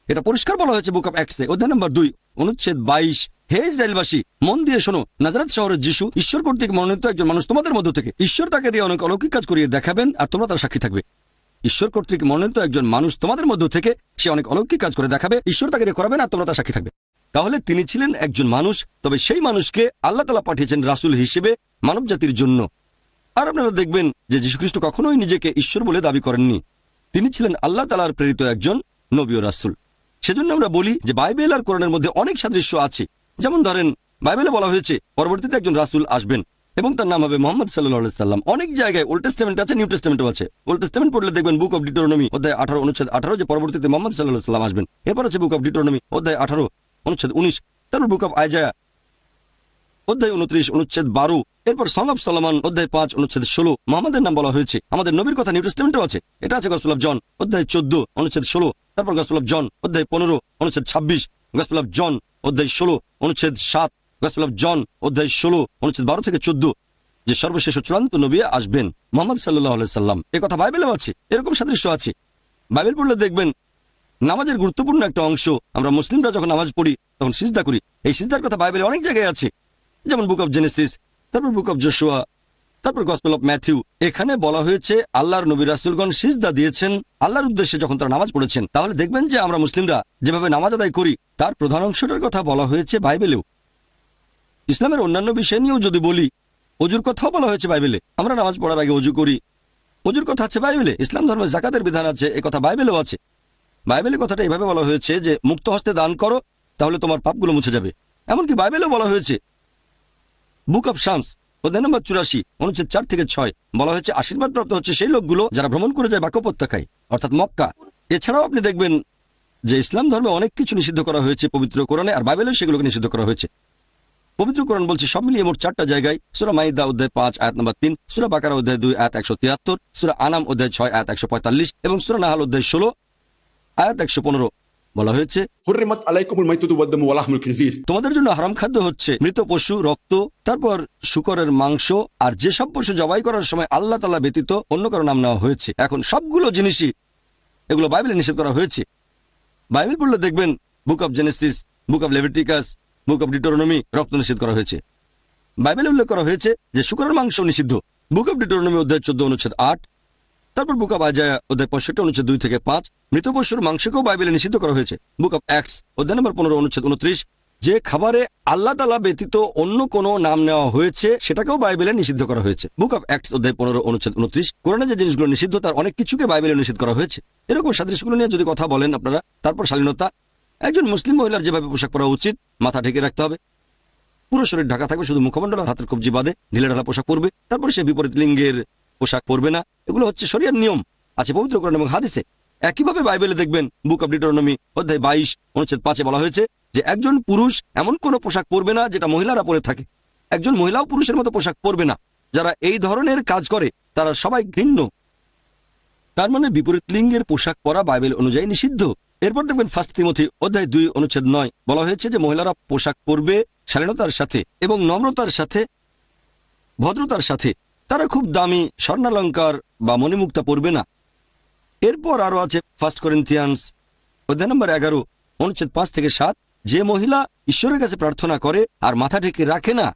এটা পরিষ্কার বলা হয়েছে বুক অফ অ্যাক্টসে, অধ্যায় নম্বর 2, অনুচ্ছেদ 22, হে ইসরায়েলবাসী, মন দিয়ে শোনো, নাজারেত শহরের যিশু ঈশ্বর কর্তৃক মনোনীত একজন মানুষ তোমাদের মধ্য থেকে। ঈশ্বর তাকে দিয়ে অনেক অলৌকিক কাজ করিয়ে দেখাবেন আর তোমরা তার সাক্ষী থাকবে। ঈশ্বর কর্তৃক মনোনীত একজন মানুষ তোমাদের মধ্য থেকে, সে অনেক অলৌকিক কাজ করে দেখাবে, ঈশ্বর তাকে দিয়ে করাবেন আর তোমরা তার সাক্ষী থাকবে। তাহলে তিনি ছিলেন একজন মানুষ, তবে সেই মানুষকে আল্লাহ তাআলা পাঠিয়েছেন রাসূল হিসেবে মানব জাতির জন্য। আর আপনারা দেখবেন যে যীশু খ্রিস্ট কখনোই নিজেকে ঈশ্বর বলে দাবি করেননি। তিনি ছিলেন আল্লাহ তাআলার প্রেরিত একজন নবী ও রাসূল। সেজন্য আমরা বলি যে বাইবেল আর কোরআনের মধ্যে অনেক সাদৃশ্য আছে। যেমন ধরেন, বাইবেলে বলা হয়েছে পরবর্তীতে একজন রাসূল আসবেন এবং তার নাম হবে মুহাম্মদ সাল্লাল্লাহু আলাইহি সাল্লাম। অনেক জায়গায় ওল্ড টেস্টামেন্ট আছে, নিউ টেস্টামেন্টও আছে। ওল্ড টেস্টামেন্ট পড়লে দেখবেন বুক অফ ডিউটেরোনমি, অধ্যায় 18, অনুচ্ছেদ 18, যে পরবর্তীতে মুহাম্মদ সাল্লাল্লাহু আলাইহি সাল্লাম আসবেন। এরপর আছে বুক অফ ডিউটেরোনমি, অধ্যায় 18, অনুচ্ছেদ 19। তারপর বুক অফ আইজায়া, অধ্যায় 29, অনুচ্ছেদ 12। এরপর সং অফ সলোমন, অধ্যায় 5, অনুচ্ছেদ 16। মুহাম্মদের নাম বলা হয়েছে। আমাদের নবীর কথা নিউ টেস্টামেন্টও আছে। এটা আছে গসপেল অফ জন, অধ্যায় 14, অনুচ্ছেদ 16। তারপর গসপেল অফ জন, অধ্যায় 15, অনুচ্ছেদ 26। গসপেল অফ জন, অধ্যায় 16, অনুচ্ছেদ 7। গসপেল অফ জন, অধ্যায় 16, অনুচ্ছেদ 12 থেকে 14, যে সর্বশেষ চূড়ান্ত নবী আসবেন মুহাম্মদ সাল্লাল্লাহু আলাইহি সাল্লাম। এই কথা বাইবেলেও আছে। এরকম সাদৃশ্য আছে। বাইবেল পড়লে দেখবেন নামাজের গুরুত্বপূর্ণ একটা অংশ, আমরা মুসলিমরা যখন নামাজ পড়ি তখন সিজদা করি। এই সিজদার কথা বাইবেলে অনেক জায়গায় আছে, যেমন বুক অফ জেনেসিস, তারপর বুক অফ জোশুয়া, তারপর গসপেল অফ ম্যাথিউ। এখানে বলা হয়েছে আল্লাহর নবী রাসূলগণ সিজদা দিয়েছেন আল্লাহর উদ্দেশ্যে যখন তারা নামাজ পড়েছেন। তাহলে দেখবেন যে আমরা মুসলিমরা যেভাবে নামাজ আদায় করি তার প্রধান অংশটার কথা বলা হয়েছে বাইবেলেও। ইসলামের অন্যান্য বিষয় নিয়েও যদি বলি, অজুর কথাও বলা হয়েছে বাইবেলে। আমরা নামাজ পড়ার আগে অজু করি, অজুর কথা আছে বাইবেলে। ইসলাম ধর্মে জাকাতের বিধান আছে, এ কথা বাইবেলেও আছে। বাইবেলে কথাটা এভাবে বলা হয়েছে যে মুক্ত হস্তে দান করো, তাহলে তোমার পাপগুলো মুছে যাবে। এমনকি বাইবেলেও বলা হয়েছে বুক অফ শামস, অধ্যায় নম্বর 84, অনুচ্ছেদ 4 থেকে 6, বলা হয়েছে আশীর্বাদ প্রাপ্ত হচ্ছে সেই লোকগুলো যারা ভ্রমণ করে যায় বাক্য উপত্যকায়, অর্থাৎ মক্কা। এছাড়াও আপনি দেখবেন যে ইসলাম ধর্মে অনেক কিছু নিষিদ্ধ করা হয়েছে পবিত্র কোরআনে, আর বাইবেলেও সেগুলোকে নিষিদ্ধ করা হয়েছে। পবিত্র কোরআন বলছে সব মিলিয়ে মোট 4টা জায়গায়, সূরা মাইদা অধ্যায় 5, আয়াত নম্বর 3, সূরা বাকারা অধ্যায় 2, আয়াত 173, সূরা আনাম অধ্যায় 6, আয়াত 145 এবং সূরা নাহাল অধ্যায় 16, আয়াত 115 বলা হয়েছে হুররিমাত আলাইকুমুল মাইতাতু ওয়াদ দামু ওয়া লাহমুল খিনজির, তোমাদের জন্য হারাম খাদ্য হচ্ছে মৃত পশু, রক্ত, তারপর শূকরের মাংস, আর যেসব পশু জবাই করার সময় আল্লাহ তাআলা ব্যতীত অন্য কারো নাম নেওয়া হয়েছে। এখন সবগুলো জিনিসই এগুলো বাইবেলে নিষেধ করা হয়েছে। বাইবেল পড়লে দেখবেন book of Genesis, book of Leviticus, book of Deuteronomy রক্ত নিষেধ করা হয়েছে। বাইবেলে উল্লেখ করা হয়েছে যে শূকরের মাংস নিষিদ্ধ। বুক অব ডিউটেরোনমি অধ্যায় 14 অনুচ্ছেদ 8, তারপর বুক অব আইজায়া অধ্যায় 65 অনুচ্ছেদ 2 থেকে 5, মৃত পশুর মাংসকেও বাইবেলে নিষিদ্ধ করা হয়েছে। বুক অব অ্যাক্টস অধ্যায় নম্বর 15 অনুচ্ছেদ 29, যে খাবারে আল্লাহ তাআলা ব্যতীত অন্য কোনো নাম নেওয়া হয়েছে সেটাকেও বাইবেলে নিষিদ্ধ করা হয়েছে। বুক অব অ্যাক্টস অধ্যায় 15 অনুচ্ছেদ 29, কোরআনে যে জিনিসগুলো নিষিদ্ধ তার অনেক কিছুকে বাইবেলে নিষিদ্ধ করা হয়েছে। এরকম সাদৃশ্যগুলো নিয়ে যদি কথা বলেন আপনারা। তারপর শালীনতা, একজন মুসলিম মহিলার যেভাবে পোশাক পরা উচিত, মাথা ঢেকে রাখতে হবে, পুরো শরীর ঢাকা থাকবে, শুধু মুখমণ্ডল আর হাতের কবজি বাদে ঢিলেঢালা পোশাক পরবে। তারপর সে বিপরীত লিঙ্গের পোশাক পরবে না। এগুলো হচ্ছে শরিয়ার নিয়ম, আছে পবিত্র কোরআন এবং হাদিসে। একইভাবে বাইবেলে দেখবেন বুক অব ডিউটেরোনমি অধ্যায় 22 অনুচ্ছেদ 5 বলা হয়েছে যে একজন পুরুষ এমন কোনো পোশাক পরবে না যেটা মহিলারা পরে থাকে। একজন মহিলাও পুরুষের মতো পোশাক পরবে না। যারা এই ধরনের কাজ করে তারা সবাই ঘৃণ্য। তার মানে বিপরীত লিঙ্গের পোশাক পরা বাইবেল অনুযায়ী নিষিদ্ধ। এরপর দেখবেন 1 তিমোথী অধ্যায় 2 অনুচ্ছেদ 9 বলা হয়েছে যে মহিলারা পোশাক পরবে শালীনতার সাথে এবং নম্রতার সাথে, ভদ্রতার সাথে। তারা খুব দামি স্বর্ণালঙ্কার বা মণিমুক্তা পরবে না। এরপর আরো আছে 1 করিন্থিয়ান্স অধ্যায় নম্বর 11 অনুচ্ছেদ 5 থেকে 7, যে মহিলা ঈশ্বরের কাছে প্রার্থনা করে আর মাথা ঢেকে রাখে না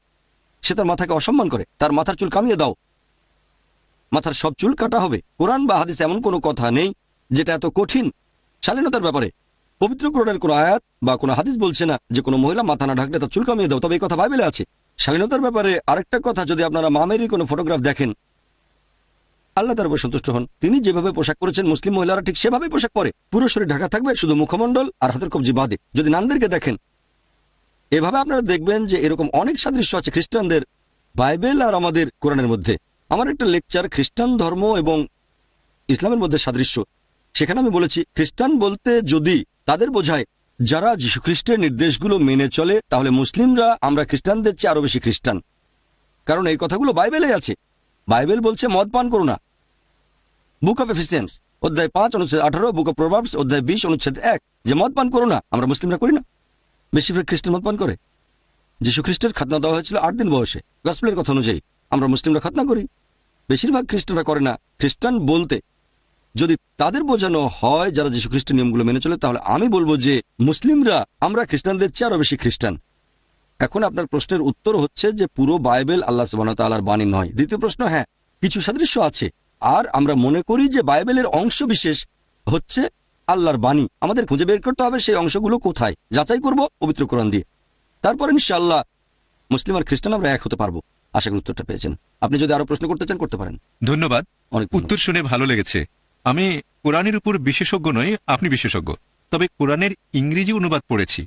সে তার মাথাকে অসম্মান করে। তার মাথার চুল কামিয়ে দাও, মাথার সব চুল কাটা হবে। কোরআন বা হাদিসে এমন কোনো কথা নেই যেটা এত কঠিন শালীনতার ব্যাপারে। পবিত্র কোরআনের কোনো আয়াত বা কোনো হাদিস বলছে না যে কোনো মহিলা মাথা না ঢাকলে তার চুল কামিয়ে দাও। তবে এই কথা বাইবেলে আছে। শালীনতার ব্যাপারে আরেকটা কথা, যদি আপনারা মামেরই কোনো ফটোগ্রাফ দেখেন, আল্লাহ তার উপর সন্তুষ্ট হন। তিনি যেভাবে পোশাক পরেছেন মুসলিম মহিলারা ঠিক সেভাবেই পোশাক পরে, পুরো শরীর ঢাকা থাকবে, শুধু মুখমণ্ডল আর হাতের কবজি বাদে। যদি নানদেরকে দেখেন এভাবে আপনারা দেখবেন যে এরকম অনেক সাদৃশ্য আছে খ্রিস্টানদের বাইবেল আর আমাদের কোরআনের মধ্যে। আমার একটা লেকচার খ্রিস্টান ধর্ম এবং ইসলামের মধ্যে সাদৃশ্য, সেখানে আমি বলেছি খ্রিস্টান বলতে যদি তাদের বোঝায় যারা যীশুখ্রিস্টের নির্দেশগুলো মেনে চলে, তাহলে মুসলিমরা আমরা খ্রিস্টানদের চেয়ে আরো বেশি খ্রিস্টান। কারণ এই কথাগুলো বাইবেলে আছে। বাইবেল বলছে মদ পান করো না। বুক অফ এফিসিয়েন্স অধ্যায় 5 অনুচ্ছেদ 18, বুক অফ প্রভার্বস অধ্যায় 20 অনুচ্ছেদ 1, যে মদ পান করো না। আমরা মুসলিমরা করি না। বেশিরভাগ খ্রিস্টান মদ পান করে। যীশুখ্রিস্টের খাতনা দেওয়া হয়েছিল 8 দিন বয়সে গসপেলের কথা অনুযায়ী। আমরা মুসলিমরা খাতনা করি, বেশিরভাগ খ্রিস্টানরা করে না। খ্রিস্টান বলতে যদি তাদের বোঝানো হয় যারা যীশুখ্রিস্টের নিয়মগুলো মেনে চলে, তাহলে আমি বলবো যে মুসলিমরা আমরা খ্রিস্টানদের চেয়ে আরো বেশি খ্রিস্টান। এখন আপনার প্রশ্নের উত্তর হচ্ছে যে পুরো বাইবেল আল্লাহ সুবহানাহু ওয়া তাআলার বাণী নয়। দ্বিতীয় প্রশ্ন, হ্যাঁ কিছু সাদৃশ্য আছে, আর আমরা মনে করি যে বাইবেলের অংশ বিশেষ হচ্ছে আল্লাহর বাণী। আমাদের খুঁজে বের করতে হবে সেই অংশগুলো কোথায়, যাচাই করব পবিত্র কোরআন দিয়ে। তারপর ইনশাআল্লাহ মুসলিম আর খ্রিস্টান আমরা এক হতে পারবো। আশা করি উত্তরটা পেয়েছেন। আপনি যদি আরো প্রশ্ন করতে চান করতে পারেন। ধন্যবাদ, অনেক উত্তর শুনে ভালো লেগেছে। আমি কোরআনের উপর বিশেষজ্ঞ নই, আপনি বিশেষজ্ঞ। তবে কোরআনের ইংরেজি অনুবাদ পড়েছি।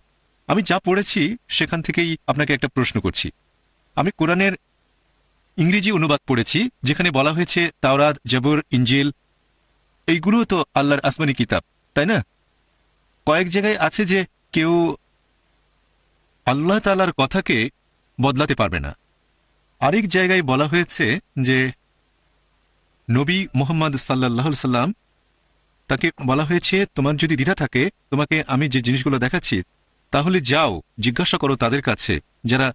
আমি যা পড়েছি সেখান থেকেই আপনাকে একটা প্রশ্ন করছি। আমি কোরআনের ইংরেজি অনুবাদ পড়েছি যেখানে বলা হয়েছে তাওরাত, জবুর, ইনজিল এইগুলো তো আল্লাহর আসমানি কিতাব, তাই না? কয়েক জায়গায় আছে যে কেউ আল্লাহ তাআলার কথাকে বদলাতে পারবে না। আরেক জায়গায় বলা হয়েছে যে নবী মুহাম্মদ সাল্লাল্লাহু আলাইহি সাল্লাম, তাকে বলা হয়েছে তোমার যদি দ্বিধা থাকে, তোমাকে আমি যে জিনিসগুলো দেখাচ্ছি তাহলে যাও জিজ্ঞাসা করো তাদের কাছে যারা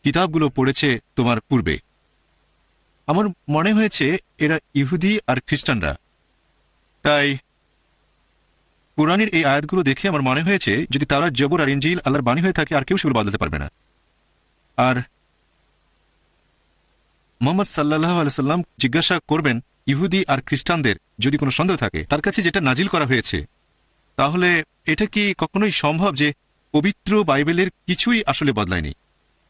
কিতাবগুলো পড়েছে তোমার পূর্বে। আমার মনে হয়েছে এরা ইহুদি আর খ্রিস্টানরা। তাই কোরআনের এই আয়াতগুলো দেখে আমার মনে হয়েছে যদি তারা জবুর আর ইনজিল আল্লাহর বাণী হয়ে থাকে আর কেউ সেগুলো বদলাতে পারবে না। আর মুহাম্মদ সাল্লাল্লাহু আলাইহি সাল্লাম জিজ্ঞাসা করবেন ইহুদি আর খ্রিস্টানদের যদি কোনো সন্দেহ থাকে তার কাছে যেটা নাজিল করা হয়েছে, তাহলে এটা কি কখনোই সম্ভব যে পবিত্র বাইবেলের কিছুই আসলে বদলায়নি?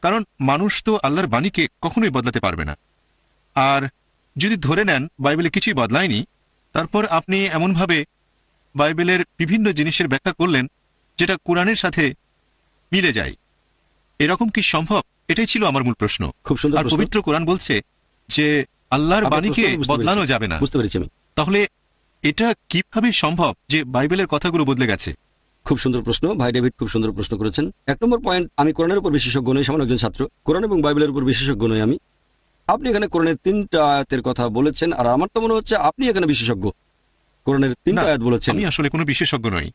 কারণ মানুষ তো আল্লাহর বাণীকে কখনোই বদলাতে পারবে না। আর যদি ধরে নেন বাইবেলে কিছুই বদলায়নি, তারপর আপনি এমনভাবে বাইবেলের বিভিন্ন জিনিসের ব্যাখ্যা করলেন যেটা কোরআনের সাথে মিলে যায়, এরকম কি সম্ভব? এটাই ছিল আমার মূল প্রশ্ন। খুব সুন্দর। আর পবিত্র কোরআন বলছে যে আল্লাহর বাণীকে বদলানো যাবে না। বুঝতে পেরেছি আমি। তাহলে এটা কিভাবে সম্ভব যে বাইবেলের কথাগুলো বদলে গেছে? খুব সুন্দর প্রশ্ন ভাই ডেভিড, খুব সুন্দর প্রশ্ন করেছেন। 1 নম্বর পয়েন্ট, আমি কোরআনের উপর বিশেষজ্ঞ নই, সামান্য একজন ছাত্র। কোরআন এবং বাইবেলের উপর বিশেষজ্ঞ নই আমি। আপনি এখানে কোরআনের 3টা আয়াতের কথা বলেছেন, আর আমার তো মনে হচ্ছে আপনি এখানে বিশেষজ্ঞ। কোরআনের 3টা আয়াত বলেছেন। আমি আসলে কোনো বিশেষজ্ঞ নই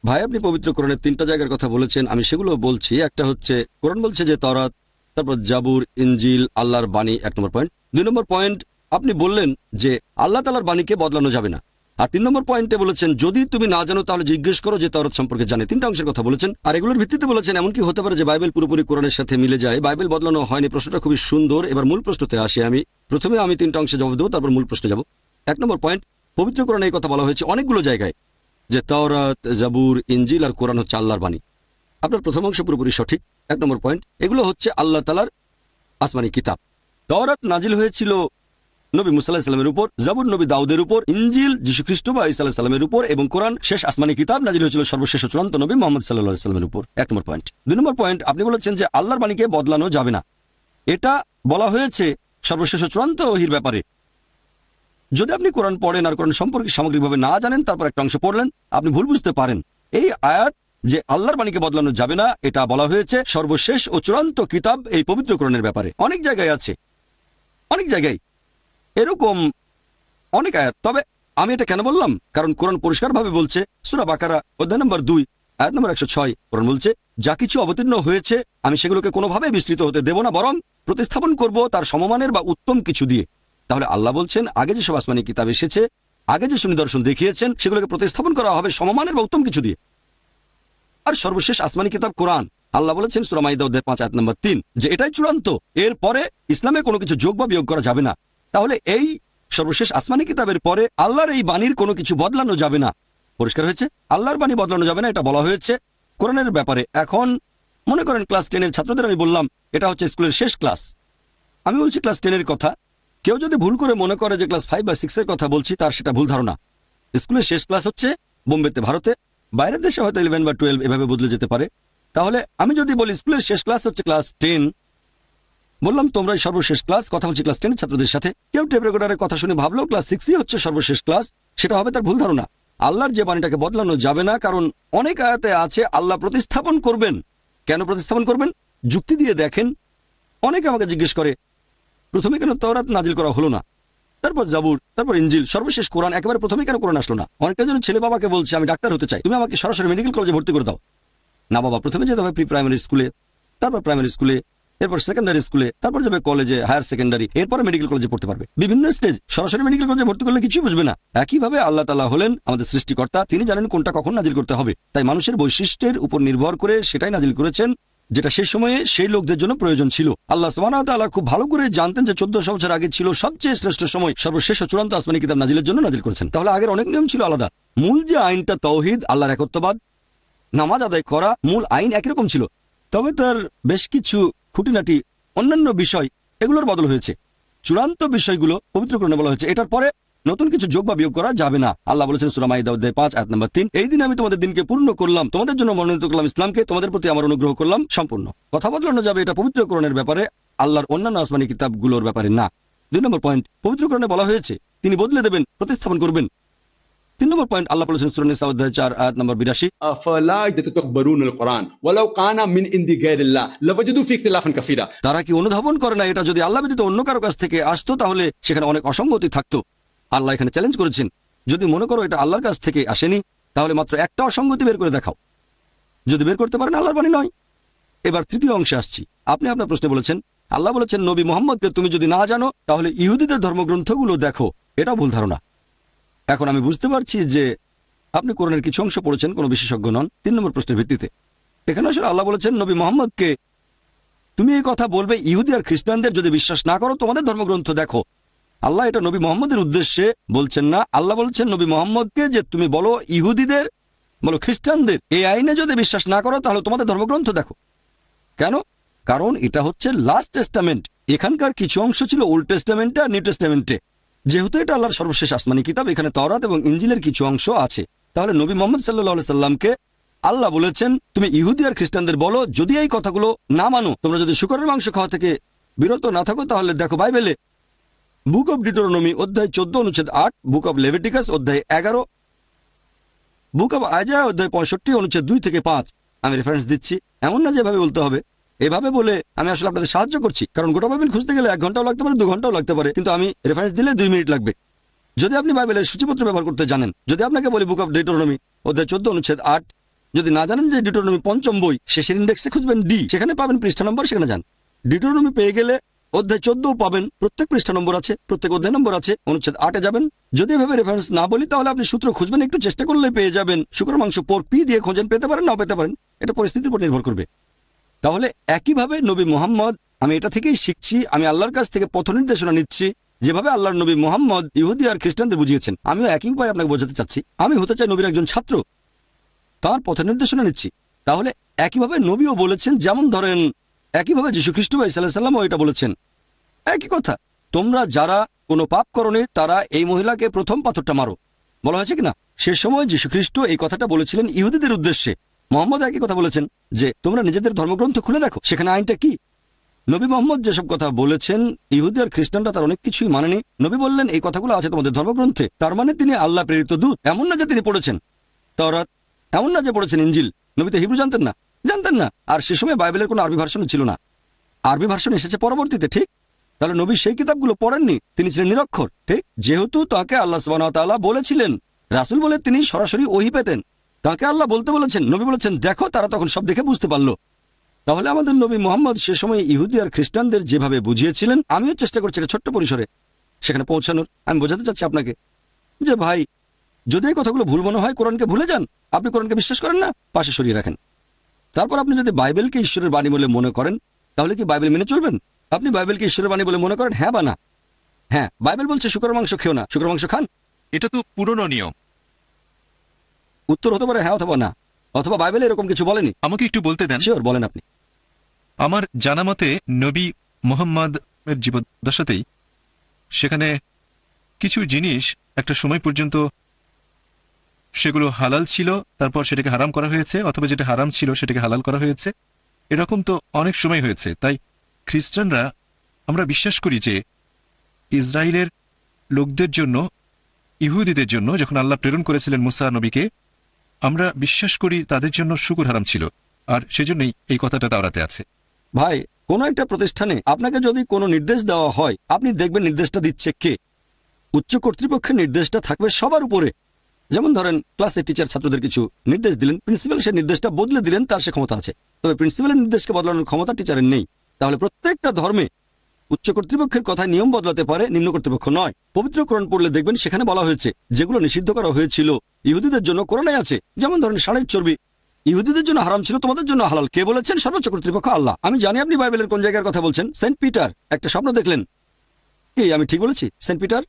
ভাই। আপনি পবিত্র কোরআনের 3টা জায়গার কথা বলেছেন, আমি সেগুলো বলছি। একটা হচ্ছে কোরআন বলছে যে তাওরাত, তারপর জাবুর, ইনজিল আল্লাহর বাণী, 1 নম্বর পয়েন্ট। 2 নম্বর পয়েন্ট, আপনি বললেন যে আল্লাহ তাআলার বাণীকে বদলানো যাবে না। আর 3 নম্বর পয়েন্টে বলেছেন যদি তুমি না জানো তাহলে জিজ্ঞেস করো যে তাওরাত সম্পর্কে জানে। 3টা অংশের কথা বলেছেন। আর এগুলোর ভিত্তিতে বলেছেন এমনকি হতে পারে যে বাইবেল পুরোপুরি কোরআনের সাথে মিলে যায়, বাইবেল বদলানো হয়নি। প্রশ্নটা খুবই সুন্দর। এবার মূল প্রশ্নতে আসি। প্রথমে আমি 3টা অংশে জবাব দেবো, তারপর মূল প্রশ্নে যাব। 1 নম্বর পয়েন্ট, পবিত্র কোরআনে এই কথা বলা হয়েছে অনেকগুলো জায়গায় যে তাওরাত, জাবুর, ইনজিল আর কোরআন হচ্ছে আল্লাহর বাণী। আপনার প্রথম অংশ পুরোপুরি সঠিক। 1 নম্বর পয়েন্ট, এগুলো হচ্ছে আল্লাহ তাআলার আসমানি কিতাব। তাওরাত নাজিল হয়েছিল নবী মুসা আলাইহিস সালামের উপর, জাবুর নবী দাউদের উপর, ইনজিল যীশু খ্রিস্ট বা ঈসা আলাইহিস সালামের উপর, এবং কোরআন শেষ আসমানি কিতাব নাজিল হয়েছিল সর্বশেষ ও চূড়ান্ত নবী মুহাম্মদ সাল্লাল্লাহু আলাইহি সাল্লামের উপর। 1 নম্বর পয়েন্ট। 2 নম্বর পয়েন্ট, আপনি বলেছেন যে আল্লাহর বাণীকে বদলানো যাবে না। এটা বলা হয়েছে সর্বশেষ ও চূড়ান্ত ওহীর ব্যাপারে। যদি আপনি কোরআন পড়েন আর কোরআন সম্পর্কে সামগ্রিকভাবে না জানেন, তারপর একটা অংশ পড়লেন, আপনি ভুল বুঝতে পারেন। এই আয়াত যে আল্লাহর বাণীকে বদলানো যাবে না, এটা বলা হয়েছে সর্বশেষ ও চূড়ান্ত কিতাব এই পবিত্র কোরআনের ব্যাপারে। অনেক জায়গায় আছে, অনেক জায়গায় এরকম অনেক আয়াত। তবে আমি এটা কেন বললাম, কারণ কোরআন পরিষ্কারভাবে বলছে, সূরা বাকারা অধ্যায় নম্বর 2 আয়াত নম্বর 106, কোরআন বলছে যা কিছু অবতীর্ণ হয়েছে আমি সেগুলোকে কোনোভাবে বিস্তৃত হতে দেব না, বরং প্রতিস্থাপন করব তার সমমানের বা উত্তম কিছু দিয়ে। তাহলে আল্লাহ বলছেন আগে যেসব আসমানি কিতাব এসেছে, আগে যে সুনিদর্শন দেখিয়েছেন, সেগুলোকে প্রতিস্থাপন করা হবে সমমানের বা উত্তম কিছু দিয়ে। আর সর্বশেষ আসমানি কিতাব কোরআন, আল্লাহ বলেছেন সূরা মাইদা অধ্যায় 5 আয়াত নম্বর 3 যে এটাই চূড়ান্ত, এর পরে ইসলামে কোনো কিছু যোগ বা বিয়োগ করা যাবে না। তাহলে এই সর্বশেষ আসমানি কিতাবের পরে আল্লাহর এই বাণীর কোনো কিছু বদলানো যাবে না। পরিষ্কার হয়েছে, আল্লাহর বাণী বদলানো যাবে না, এটা বলা হয়েছে কোরআনের ব্যাপারে। এখন মনে করেন ক্লাস 10-এর ছাত্রদের আমি বললাম এটা হচ্ছে স্কুলের শেষ ক্লাস, আমি বলছি ক্লাস 10-এর কথা। কেউ যদি ভুল করে মনে করে যে ক্লাস 5 বা 6-এর কথা বলছি, তার সেটা ভুল ধারণা। স্কুলের শেষ ক্লাস হচ্ছে বোম্বেতে, ভারতে। বাইরের দেশে হয়তো 11 বা 12 এভাবে বদলে যেতে পারে। তাহলে আমি যদি বলি স্কুলের শেষ ক্লাস হচ্ছে ক্লাস 10, বললাম তোমরাই সর্বশেষ ক্লাস, কথা বলছি ক্লাস 10 ছাত্রদের সাথে। কেউ টেপ রেকর্ডারের কথা শুনে ভাবলো ক্লাস 6ই হচ্ছে সর্বশেষ ক্লাস, সেটা হবে তার ভুল ধারণা। আল্লাহর যে বাণীটাকে বদলানো যাবে না, কারণ অনেক আয়াতে আছে আল্লাহ প্রতিস্থাপন করবেন। কেন প্রতিস্থাপন করবেন? যুক্তি দিয়ে দেখেন। অনেকে আমাকে জিজ্ঞেস করে প্রথমে কেন তাওরাত নাজিল করা হলো না, তারপর জাবুর, তারপর ইনজিল, সর্বশেষ কোরআন, একেবারে প্রথমে কেন কোরআন আসলো না? অনেকটা যেন ছেলে বাবাকে বলছে আমি ডাক্তার হতে চাই, তুমি আমাকে সরাসরি মেডিকেল কলেজে ভর্তি করে দাও। না বাবা, প্রথমে যেতে হবে প্রি প্রাইমারি স্কুলে, তারপর প্রাইমারি স্কুলে, এরপর সেকেন্ডারি স্কুলে, তারপর যাবে কলেজে, হায়ার সেকেন্ডারি, এরপর মেডিকেল কলেজে পড়তে পারবে। বিভিন্ন স্টেজ। সরাসরি মেডিকেল কলেজে ভর্তি করলে কিছুই বুঝবে না। একইভাবে আল্লাহ তাআলা হলেন আমাদের সৃষ্টিকর্তা, তিনি জানেন কোনটা কখন নাজিল করতে হবে। তাই মানুষের বৈশিষ্ট্যের উপর নির্ভর করে সেটাই নাজিল করেছেন, যেটা সেই সময়ে সেই লোকদের জন্য প্রয়োজন ছিল। আল্লাহ সুবহানাহু ওয়া তাআলা খুব ভালো করে জানতেন যে 1400 বছর আগে ছিল সবচেয়ে শ্রেষ্ঠ সময়, সর্বশেষ ও চূড়ান্ত আসমানি কিতাব নাজিলের জন্য নাজিল করেছেন। তাহলে আগের অনেক নিয়ম ছিল আলাদা। মূল যে আইনটা তাওহীদ, আল্লাহর একত্ববাদ, নামাজ আদায় করা, মূল আইন একই রকম ছিল। তবে তার বেশ কিছু খুঁটিনাটি অন্যান্য বিষয় এগুলোর বদল হয়েছে। চূড়ান্ত বিষয়গুলো পবিত্র কোরআনে বলা হয়েছে, এটার পরে নতুন কিছু যোগ বা বিয়োগ করা যাবে না। আল্লাহ বলেছেন সূরা মাইদা অধ্যায় 5 আয়াত নম্বর 3, এই দিন আমি তোমাদের দিনকে পূর্ণ করলাম, তোমাদের জন্য মনোনীত করলাম ইসলামকে, তোমাদের প্রতি আমার অনুগ্রহ করলাম সম্পূর্ণ। কথা বদলানো যাবে এটা পবিত্র কোরআনের ব্যাপারে, আল্লাহর অন্যান্য আসমানি কিতাবগুলোর ব্যাপারে না। 2 নম্বর পয়েন্ট, পবিত্র কোরআনে বলা হয়েছে তিনি বদলে দেবেন, প্রতিস্থাপন করবেন। 3 নম্বর পয়েন্ট, আল্লাহ বলেছেন সূরা নিসা অধ্যায় 4 আয়াত নম্বর 82, أفلا يتدبرون القرآن ولو كان من عند غير الله لوجدوا فيه اختلافا كثيرا। তারা কি অনুধাবন করে না এটা যদি আল্লাহ ব্যতীত অন্য কারো কাছ থেকে আসতো তাহলে সেখানে অনেক অসঙ্গতি থাকতো। আল্লাহ এখানে চ্যালেঞ্জ করেছেন, যদি মনে করো এটা আল্লাহর কাছ থেকে আসেনি, তাহলে মাত্র একটা অসঙ্গতি বের করে দেখাও। যদি বের করতে পারেন আল্লাহর বাণী নয়। এবার তৃতীয় অংশে আসছি। আপনি আপনার প্রশ্নে বলেছেন আল্লাহ বলেছেন নবী মুহাম্মদকে তুমি যদি না জানো তাহলে ইহুদিদের ধর্মগ্রন্থগুলো দেখো, এটা ভুল ধারণা। এখন আমি বুঝতে পারছি যে আপনি কোরআনের কিছু অংশ পড়েছেন, কোনো বিশেষজ্ঞ নন। 3 নম্বর প্রশ্নের ভিত্তিতে এখানে আসলে আল্লাহ বলেছেন নবী মুহাম্মদকে তুমি এই কথা বলবে ইহুদি আর খ্রিস্টানদের যদি বিশ্বাস না করো তোমাদের ধর্মগ্রন্থ দেখো। আল্লাহ এটা নবী মুহাম্মদের উদ্দেশ্যে বলছেন না, আল্লাহ বলছেন নবী মুহাম্মদকে যে তুমি বলো ইহুদিদের, বলো খ্রিস্টানদের এই আইনে যদি বিশ্বাস না করো তাহলে তোমাদের ধর্মগ্রন্থ দেখো। কেন? কারণ এটা হচ্ছে লাস্ট টেস্টামেন্ট। এখানকার কিছু অংশ ছিল ওল্ড টেস্টামেন্টে আর নিউ টেস্টামেন্টে। যেহেতু এটা আল্লাহর সর্বশেষ আসমানি কিতাব, এখানে তাওরাত এবং ইনজিলের কিছু অংশ আছে। তাহলে নবী মুহাম্মদ সাল্লাল্লাহু আলাইহি সাল্লামকে আল্লাহ বলেছেন তুমি ইহুদি আর খ্রিস্টানদের বলো যদি এই কথাগুলো না মানো, তোমরা যদি শূকরের মাংস খাওয়া থেকে বিরত না থাকো, তাহলে দেখো বাইবেলে বুক অব ডিউটেরোনমি অধ্যায় 14 অনুচ্ছেদ 8, বুক অব লেভিটিকাস অধ্যায় 11, বুক অব আইজায়া অধ্যায় 65 অনুচ্ছেদ 2 থেকে 5। আমি রেফারেন্স দিচ্ছি, এমন না যেভাবে বলতে হবে। এভাবে বলে আমি আসলে আপনাদের সাহায্য করছি, কারণ গোটা বাইবেল খুঁজতে গেলে 1 ঘন্টাও লাগতে পারে, 2 ঘন্টাও লাগতে পারে, কিন্তু আমি রেফারেন্স দিলে 2 মিনিট লাগবে। যদি আপনি বাইবেলের সূচিপত্র ব্যবহার করতে জানেন, যদি আপনাকে বলি বুক অব ডিউটেরোনমি অধ্যায় 14 অনুচ্ছেদ 8, যদি না জানেন যে ডিউটেরোনমি 5ম বই, শেষের ইন্ডেক্সে খুঁজবেন ডি, সেখানে পাবেন পৃষ্ঠা নম্বর, সেখানে যান। ডিউটেরোনমি পেয়ে গেলে অধ্যায় 14 পাবেন, প্রত্যেক পৃষ্ঠা নম্বর আছে, প্রত্যেক অধ্যায় নম্বর আছে। অনুচ্ছেদ 8-এ যাবেন। যদি এভাবে রেফারেন্স না বলি তাহলে আপনি সূত্র খুঁজবেন, একটু চেষ্টা করলে পেয়ে যাবেন। শুকর মাংস পোর্ক পি দিয়ে খোঁজেন, পেতে পারেন নাও পেতে পারেন, এটা পরিস্থিতির উপর নির্ভর করবে। তাহলে একইভাবে নবী মুহাম্মদ, আমি এটা থেকেই শিখছি, আমি আল্লাহর কাছ থেকে পথ নির্দেশনা নিচ্ছি, যেভাবে আল্লাহর নবী মুহাম্মদ ইহুদি আর খ্রিস্টানদের বুঝিয়েছেন, আমিও একই উপায় আপনাকে বোঝাতে চাচ্ছি। আমি হতে চাই নবীর একজন ছাত্র, তার পথ নির্দেশনা নিচ্ছি। তাহলে একইভাবে নবীও বলেছেন, যেমন ধরেন একইভাবে যীশু খ্রিস্ট বা ঈসা আলাইহিস সালামও এটা বলেছেন, একই কথা। তোমরা যারা কোনো পাপ করনি তারা এই মহিলাকে প্রথম পাথরটা মারো, বলা হয়েছে কিনা? সে সময় যীশু খ্রিস্ট এই কথাটা বলেছিলেন ইহুদিদের উদ্দেশ্যে। মোহাম্মদ একই কথা বলেছেন যে তোমরা নিজেদের ধর্মগ্রন্থ খুলে দেখো, সেখানে আইনটা কি। নবী মোহাম্মদ যেসব কথা বলেছেন ইহুদি আর খ্রিস্টানরা তার অনেক কিছুই মানেনি। নবী বললেন এই কথাগুলো আছে তোমাদের ধর্মগ্রন্থে, তার মানে তিনি আল্লাহ প্রেরিত দূত। এমন না যে তিনি পড়েছেন তাওরাত, এমন না যে পড়েছেন ইনজিল। নবী তো হিব্রু জানতেন না। আর সে সময় বাইবেলের কোনো আরবি ভার্সন ছিল না, আরবি ভার্সন এসেছে পরবর্তীতে, ঠিক? তাহলে নবী সেই কিতাবগুলো পড়েননি, তিনি ছিলেন নিরক্ষর, ঠিক? যেহেতু তাকে আল্লাহ সুবহানাহু ওয়া তাআলা বলেছিলেন, রাসূল বলে তিনি সরাসরি ওহী পেতেন, তাকে আল্লাহ বলতে বলেছেন, নবী বলেছেন দেখো, তারা তখন সব দেখে বুঝতে পারলো। তাহলে আমাদের নবী মুহাম্মদ সে সময় ইহুদি আর খ্রিস্টানদের যেভাবে বুঝিয়েছিলেন, আমিও চেষ্টা করছি এটা ছোট্ট পরিসরে সেখানে পৌঁছানোর। আমি বোঝাতে চাচ্ছি আপনাকে যে ভাই, যদি এই কথাগুলো ভুল মনে হয় কোরআনকে ভুলে যান। আপনি কোরআনকে বিশ্বাস করেন না, পাশে সরিয়ে রাখেন। তারপর আপনি যদি বাইবেলকে ঈশ্বরের বাণী বলে মনে করেন, তাহলে কি বাইবেল মেনে চলবেন? আপনি বাইবেলকে ঈশ্বরের বাণী বলে মনে করেন, হ্যাঁ বা না? হ্যাঁ, বাইবেল বলছে শুকর মাংস খেও না, শুকর মাংস খান। এটা তো পুরনো নিয়ম। উত্তর হতে পারে হ্যাঁ অথবা না, অথবা বাইবেলে এরকম কিছু বলেনি। আমাকে একটু বলতে দেন। শিওর, বলেন আপনি। আমার জানা মতে নবী মুহাম্মদের জীবদ্দশাতেই সেখানে কিছু জিনিস একটা সময় পর্যন্ত সেগুলো হালাল ছিল, তারপর সেটাকে হারাম করা হয়েছে, অথবা যেটা হারাম ছিল সেটাকে হালাল করা হয়েছে। এরকম তো অনেক সময় হয়েছে। তাই খ্রিস্টানরা, আমরা বিশ্বাস করি যে ইসরায়েলের লোকদের জন্য, ইহুদিদের জন্য যখন আল্লাহ প্রেরণ করেছিলেন মুসা নবীকে, আমরা বিশ্বাস করি তাদের জন্য শুকর হারাম ছিল, আর সেজন্যই এই কথাটা তাওরাতে আছে। ভাই, কোনো একটা প্রতিষ্ঠানে আপনাকে যদি কোনো নির্দেশ দেওয়া হয়, আপনি দেখবেন নির্দেশটা দিচ্ছে কে। উচ্চ কর্তৃপক্ষের নির্দেশটা থাকবে সবার উপরে। যেমন ধরেন ক্লাসের টিচার ছাত্রদের কিছু নির্দেশ দিলেন, প্রিন্সিপাল সেই নির্দেশটা বদলে দিলেন, তার সে ক্ষমতা আছে। তবে প্রিন্সিপালের নির্দেশকে বদলানোর ক্ষমতা টিচারের নেই। তাহলে প্রত্যেকটা ধর্মে উচ্চ কর্তৃপক্ষের কথায় নিয়ম বদলাতে পারে, নিম্ন কর্তৃপক্ষ নয়। পবিত্র কোরআন পড়লে দেখবেন সেখানে বলা হয়েছে যেগুলো নিষিদ্ধ করা হয়েছিল ইহুদিদের জন্য, কোরআনে আছে। যেমন ধরেন ষাঁড়ের চর্বি ইহুদিদের জন্য হারাম ছিল, তোমাদের জন্য হালাল। কে বলেছেন? সর্বোচ্চ কর্তৃপক্ষ আল্লাহ। আমি জানি আপনি বাইবেলের কোন জায়গার কথা বলছেন। সেন্ট পিটার একটা স্বপ্ন দেখলেন। কি আমি ঠিক বলেছি? Saint Peter?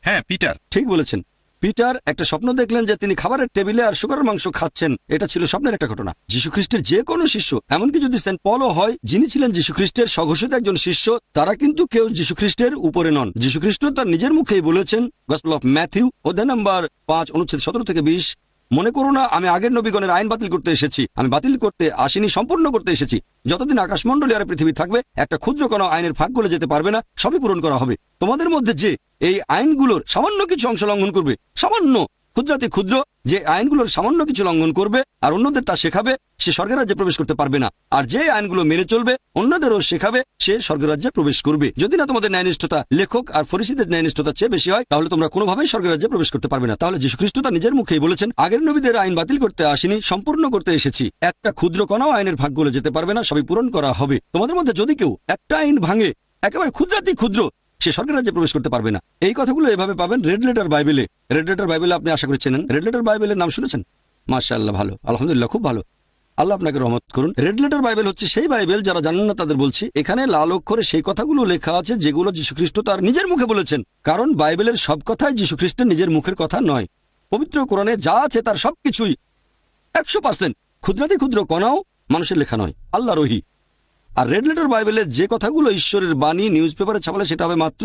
হ্যাঁ, পিটার ঠিক বলেছেন। পিটার একটা স্বপ্ন দেখলেন যে তিনি খাবারের টেবিলে আর শুকরের মাংস খাচ্ছেন। এটা ছিল স্বপ্নের একটা ঘটনা। যীশু খ্রিস্টের যে কোনো শিষ্য, এমনকি যদি সেন্ট পলও হয়, যিনি ছিলেন যীশু খ্রিস্টের স্বঘোষিত একজন শিষ্য, তারা কিন্তু কেউ যীশু খ্রিস্টের উপরে নন। যীশু খ্রিস্ট তার নিজের মুখেই বলেছেন, গসপেল অফ ম্যাথিউ অধ্যায় নাম্বার 5 অনুচ্ছেদ 17 থেকে 20, মনে করো না আমি আগের নবীগণের আইন বাতিল করতে এসেছি। আমি বাতিল করতে আসিনি, সম্পূর্ণ করতে এসেছি। যতদিন আকাশমণ্ডলী আর পৃথিবী থাকবে, একটা ক্ষুদ্র কোনো আইনের ফাঁক গলে যেতে পারবে না, সবই পূরণ করা হবে। তোমাদের মধ্যে যে এই আইনগুলোর সামান্য কিছু অংশ লঙ্ঘন করবে, সামান্য ক্ষুদ্রাতি ক্ষুদ্র যে আইনগুলোর সামান্য কিছু লঙ্ঘন করবে আর অন্যদের তা শেখাবে, সে স্বর্গের রাজ্যে প্রবেশ করতে পারবে না। আর যে আইনগুলো মেনে চলবে, অন্যদেরও শেখাবে, সে স্বর্গের রাজ্যে প্রবেশ করবে। যদি না তোমাদের ন্যায়নিষ্ঠতা লেখক আর ফরিসীদের ন্যায়নিষ্ঠতার চেয়ে বেশি হয়, তাহলে তোমরা কোনোভাবেই স্বর্গের রাজ্যে প্রবেশ করতে পারবে না। তাহলে যীশু খ্রিস্ট তার নিজের মুখেই বলেছেন, আগের নবীদের আইন বাতিল করতে আসিনি, সম্পূর্ণ করতে এসেছি। একটা ক্ষুদ্র কণাও আইনের ভাগ গলে যেতে পারবে না, সবই পূরণ করা হবে। তোমাদের মধ্যে যদি কেউ একটা আইন ভাঙে, একেবারে ক্ষুদ্রাতি ক্ষুদ্র, সে স্বর্গের রাজ্যে প্রবেশ করতে পারবে না। এই কথাগুলো এভাবে পাবেন রেড লেটার বাইবেলে। রেড লেটার বাইবেলে আপনি আশা করি চেনেন। রেড লেটার বাইবেলের নাম শুনেছেন? মাশাআল্লাহ, ভালো, আলহামদুলিল্লাহ, খুব ভালো। আল্লাহ আপনাকে রহমত করুন। রেড লেটার বাইবেল হচ্ছে সেই বাইবেল, যারা জানেন না তাদের বলছি, এখানে লাল অক্ষরে সেই কথাগুলো লেখা আছে যেগুলো যীশু খ্রিস্ট তার নিজের মুখে বলেছেন। কারণ বাইবেলের সব কথাই যীশু খ্রিস্টের নিজের মুখের কথা নয়। পবিত্র কোরআনে যা আছে তার সবকিছুই 100% ক্ষুদ্রাতি ক্ষুদ্র কণাও মানুষের লেখা নয়, আল্লাহর ওহী। আর রেড লেটার বাইবেলে যে কথাগুলো ঈশ্বরের বাণী নিউজ পেপারে ছাপালে, সেটা হবে মাত্র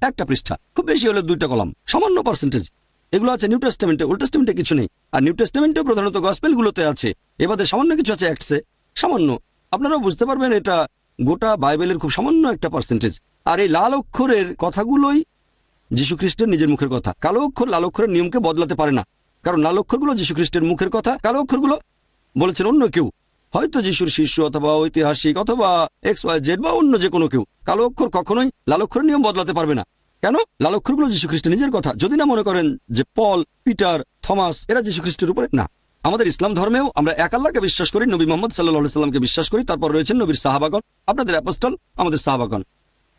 একটা পৃষ্ঠা, খুব বেশি হলে 2টা কলাম, সামান্য পার্সেন্টেজ। এগুলো আছে নিউ টেস্টামেন্টে, ওল্ড টেস্টামেন্টে কিছু নেই। আর নিউ টেস্টামেন্টেও প্রধানত গসপেলগুলোতে আছে। এবারে সামান্য কিছু আছে অ্যাক্টসে, সামান্য। আপনারাও বুঝতে পারবেন এটা গোটা বাইবেলের খুব সামান্য একটা পার্সেন্টেজ। আর এই লাল অক্ষরের কথাগুলোই যীশু খ্রিস্টের নিজের মুখের কথা। কালো অক্ষর লাল অক্ষরের নিয়মকে বদলাতে পারে না, কারণ লাল অক্ষরগুলো যীশু খ্রিস্টের মুখের কথা, কালো অক্ষরগুলো বলেছেন অন্য কেউ, হয়তো যিশুর শিষ্য অথবা ঐতিহাসিক অথবা XYZ বা অন্য যে কোনো কেউ। কালো অক্ষর কখনোই লাল অক্ষরের নিয়ম বদলাতে পারবে না। কেন? লাল অক্ষরগুলো যীশু খ্রিস্টের নিজের কথা। যদি না মনে করেন যে পল, পিটার, থমাস এরা যীশু খ্রিস্টের উপরে না। আমাদের ইসলাম ধর্মেও আমরা এক আল্লাহকে বিশ্বাস করি, নবী মুহাম্মদ সাল্লাল্লাহু আলাইহি সাল্লামকে বিশ্বাস করি, তারপর রয়েছেন নবীর সাহাবাগণ, আপনাদের অ্যাপোস্টল, আমাদের সাহাবাগণ।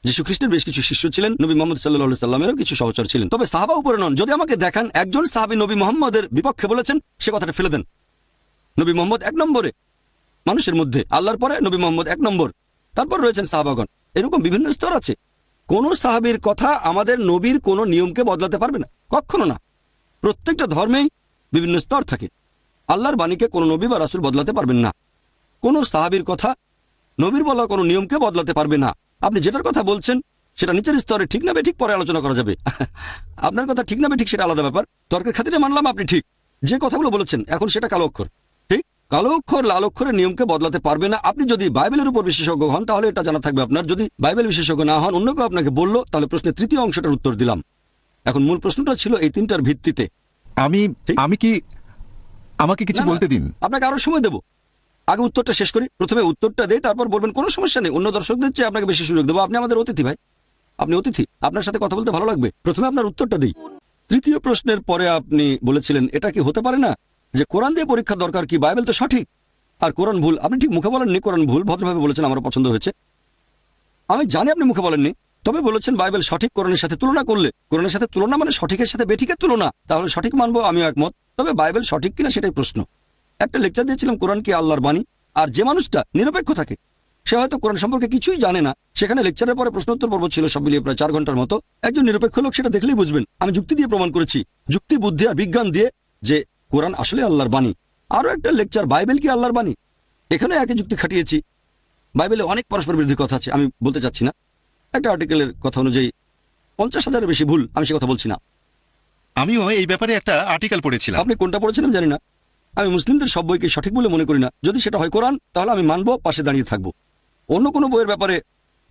যীশু খ্রিস্টের বেশ কিছু শিষ্য ছিলেন, নবী মোহাম্মদ সাল্লাল্লাহু আলাইহি সাল্লামেরও কিছু সহচর ছিলেন, তবে সাহাবা উপরে নন। যদি আমাকে দেখান একজন সাহাবী নবী মোহাম্মদের বিপক্ষে বলেছেন, সে কথাটা ফেলে দেন। নবী মোহাম্মদ 1 নম্বরে মানুষের মধ্যে, আল্লাহর পরে নবী মোহাম্মদ 1 নম্বর, তারপর রয়েছেন সাহাবাগণ। এরকম বিভিন্ন স্তর আছে। কোন সাহাবীর কথা আমাদের নবীর কোনো নিয়মকে বদলাতে পারবে না, কখনো না। প্রত্যেকটা ধর্মেই বিভিন্ন স্তর থাকে। আল্লাহর বাণীকে কোনো নবী বা রাসূল বদলাতে পারবেন না। কোন সাহাবীর কথা নবীর বলা কোনো নিয়মকে বদলাতে পারবে না। আপনি যেটার কথা বলছেন সেটা নিচের স্তরে ঠিক না বেঠিক পরে আলোচনা করা যাবে। আপনার কথা ঠিক না বেঠিক সেটা আলাদা ব্যাপার, তর্কের খাতিরে মানলাম আপনি ঠিক। যে কথাগুলো বলেছেন এখন সেটা কালো অক্ষর, ঠিক? কালো অক্ষর লাল অক্ষরের নিয়মকে বদলাতে পারবে না। আপনি যদি বাইবেলের উপর বিশেষজ্ঞ হন তাহলে এটা জানা থাকবে আপনার। যদি বাইবেল বিশেষজ্ঞ না হন, অন্য কেউ আপনাকে বললো, তাহলে প্রশ্নের তৃতীয় অংশটার উত্তর দিলাম। এখন মূল প্রশ্নটা ছিল এই 3টার ভিত্তিতে। আমাকে কিছু না, না, বলতে দিন। আপনাকে আরো সময় দেবো। আগে উত্তরটা শেষ করি, প্রথমে উত্তরটা দেই, তারপর বলবেন কোনো সমস্যা নেই। অন্য দর্শকদের চেয়ে আপনাকে বেশি সুযোগ দেবো। আপনি আমাদের অতিথি ভাই, আপনি অতিথি, আপনার সাথে কথা বলতে ভালো লাগবে। প্রথমে আপনার উত্তরটা দিই। তৃতীয় প্রশ্নের পরে আপনি বলেছিলেন এটা কি হতে পারে না যে কোরআন দিয়ে পরীক্ষা দরকার, কি বাইবেল তো সঠিক আর কোরআন ভুল। আপনি ঠিক মুখে বলেননি কোরআন ভুল, ভদ্রভাবে বলেছেন, আমারও পছন্দ হয়েছে। আমি জানি আপনি মুখে বলেননি, তবে বলেছেন বাইবেল সঠিক, কোরআনের সাথে তুলনা করলে। কোরআনের সাথে তুলনা মানে সঠিকের সাথে বেঠিকের তুলনা, তাহলে সঠিক মানবো, আমি একমত। তবে বাইবেল সঠিক কিনা সেটাই প্রশ্ন। একটা লেকচার দিয়েছিলাম কোরআন কি আল্লাহর বাণী, আর যে মানুষটা নিরপেক্ষ থাকে সে হয়তো কোরআন সম্পর্কে কিছুই জানে না, সেখানে লেকচারের পরে প্রশ্নোত্তর পর্ব ছিল, সব মিলিয়ে প্রায় 4 ঘন্টার মতো। একজন নিরপেক্ষ লোক সেটা দেখলেই বুঝবেন। আমি যুক্তি দিয়ে প্রমাণ করেছি, যুক্তি, বুদ্ধি আর বিজ্ঞান দিয়ে, যে কোরআন আসলে আল্লাহর বাণী। আরো একটা লেকচার বাইবেল কি আল্লাহর বাণী, এখানে একই যুক্তি খাটিয়েছি। বাইবেলে অনেক পরস্পর বিরোধী কথা আছে, আমি বলতে চাচ্ছি না। একটা আর্টিকেলের কথা অনুযায়ী 50,000-এর বেশি ভুল, আমি সে কথা বলছি না। আমিও এই ব্যাপারে একটা আর্টিকেল পড়েছিলাম। আপনি কোনটা পড়েছিলেন জানি না। আমি মুসলিমদের সব বইকে সঠিক বলে মনে করি না। যদি সেটা হয় কোরআন, তাহলে আমি মানবো, পাশে দাঁড়িয়ে থাকবো। অন্য কোনো বইয়ের ব্যাপারে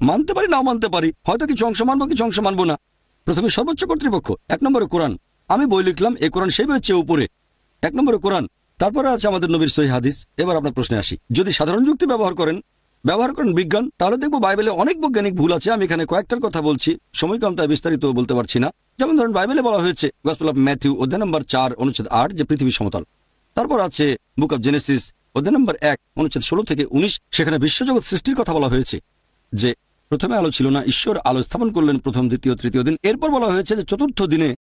মানতে পারি, নাও মানতে পারি, হয়তো কিছু অংশ মানবো, কিছু অংশ মানবো না। প্রথমে সর্বোচ্চ কর্তৃপক্ষ, 1 নম্বরে কোরআন। আমি বই লিখলাম, এই কোরআন সেই বইয়ের চেয়ে উপরে, 1 নম্বরে কোরআন। তারপরে আছে আমাদের নবীর সহিহ হাদিস। এবার আপনার প্রশ্নে আসি। যদি সাধারণ যুক্তি ব্যবহার করেন বিজ্ঞান, তাহলে দেখবো বাইবেলে অনেক বৈজ্ঞানিক ভুল আছে। আমি এখানে কয়েকটার কথা বলছি, সময় কম তাই বিস্তারিত বলতে পারছি না। যেমন ধরুন, বাইবেলে বলা হয়েছে গসপেল অফ ম্যাথিউ অধ্যায় নম্বর 4 অনুচ্ছেদ 8 যে পৃথিবী সমতল। তারপর আছে বুক অফ জেনেসিস অধ্যায় নম্বর 1 অনুচ্ছেদ 16 থেকে 19, সেখানে বিশ্বজগৎ সৃষ্টির কথা বলা হয়েছে, যে প্রথমে আলো ছিল না, ঈশ্বর আলো স্থাপন করলেন প্রথম, দ্বিতীয়, তৃতীয় দিন। এরপর বলা হয়েছে যে চতুর্থ দিনে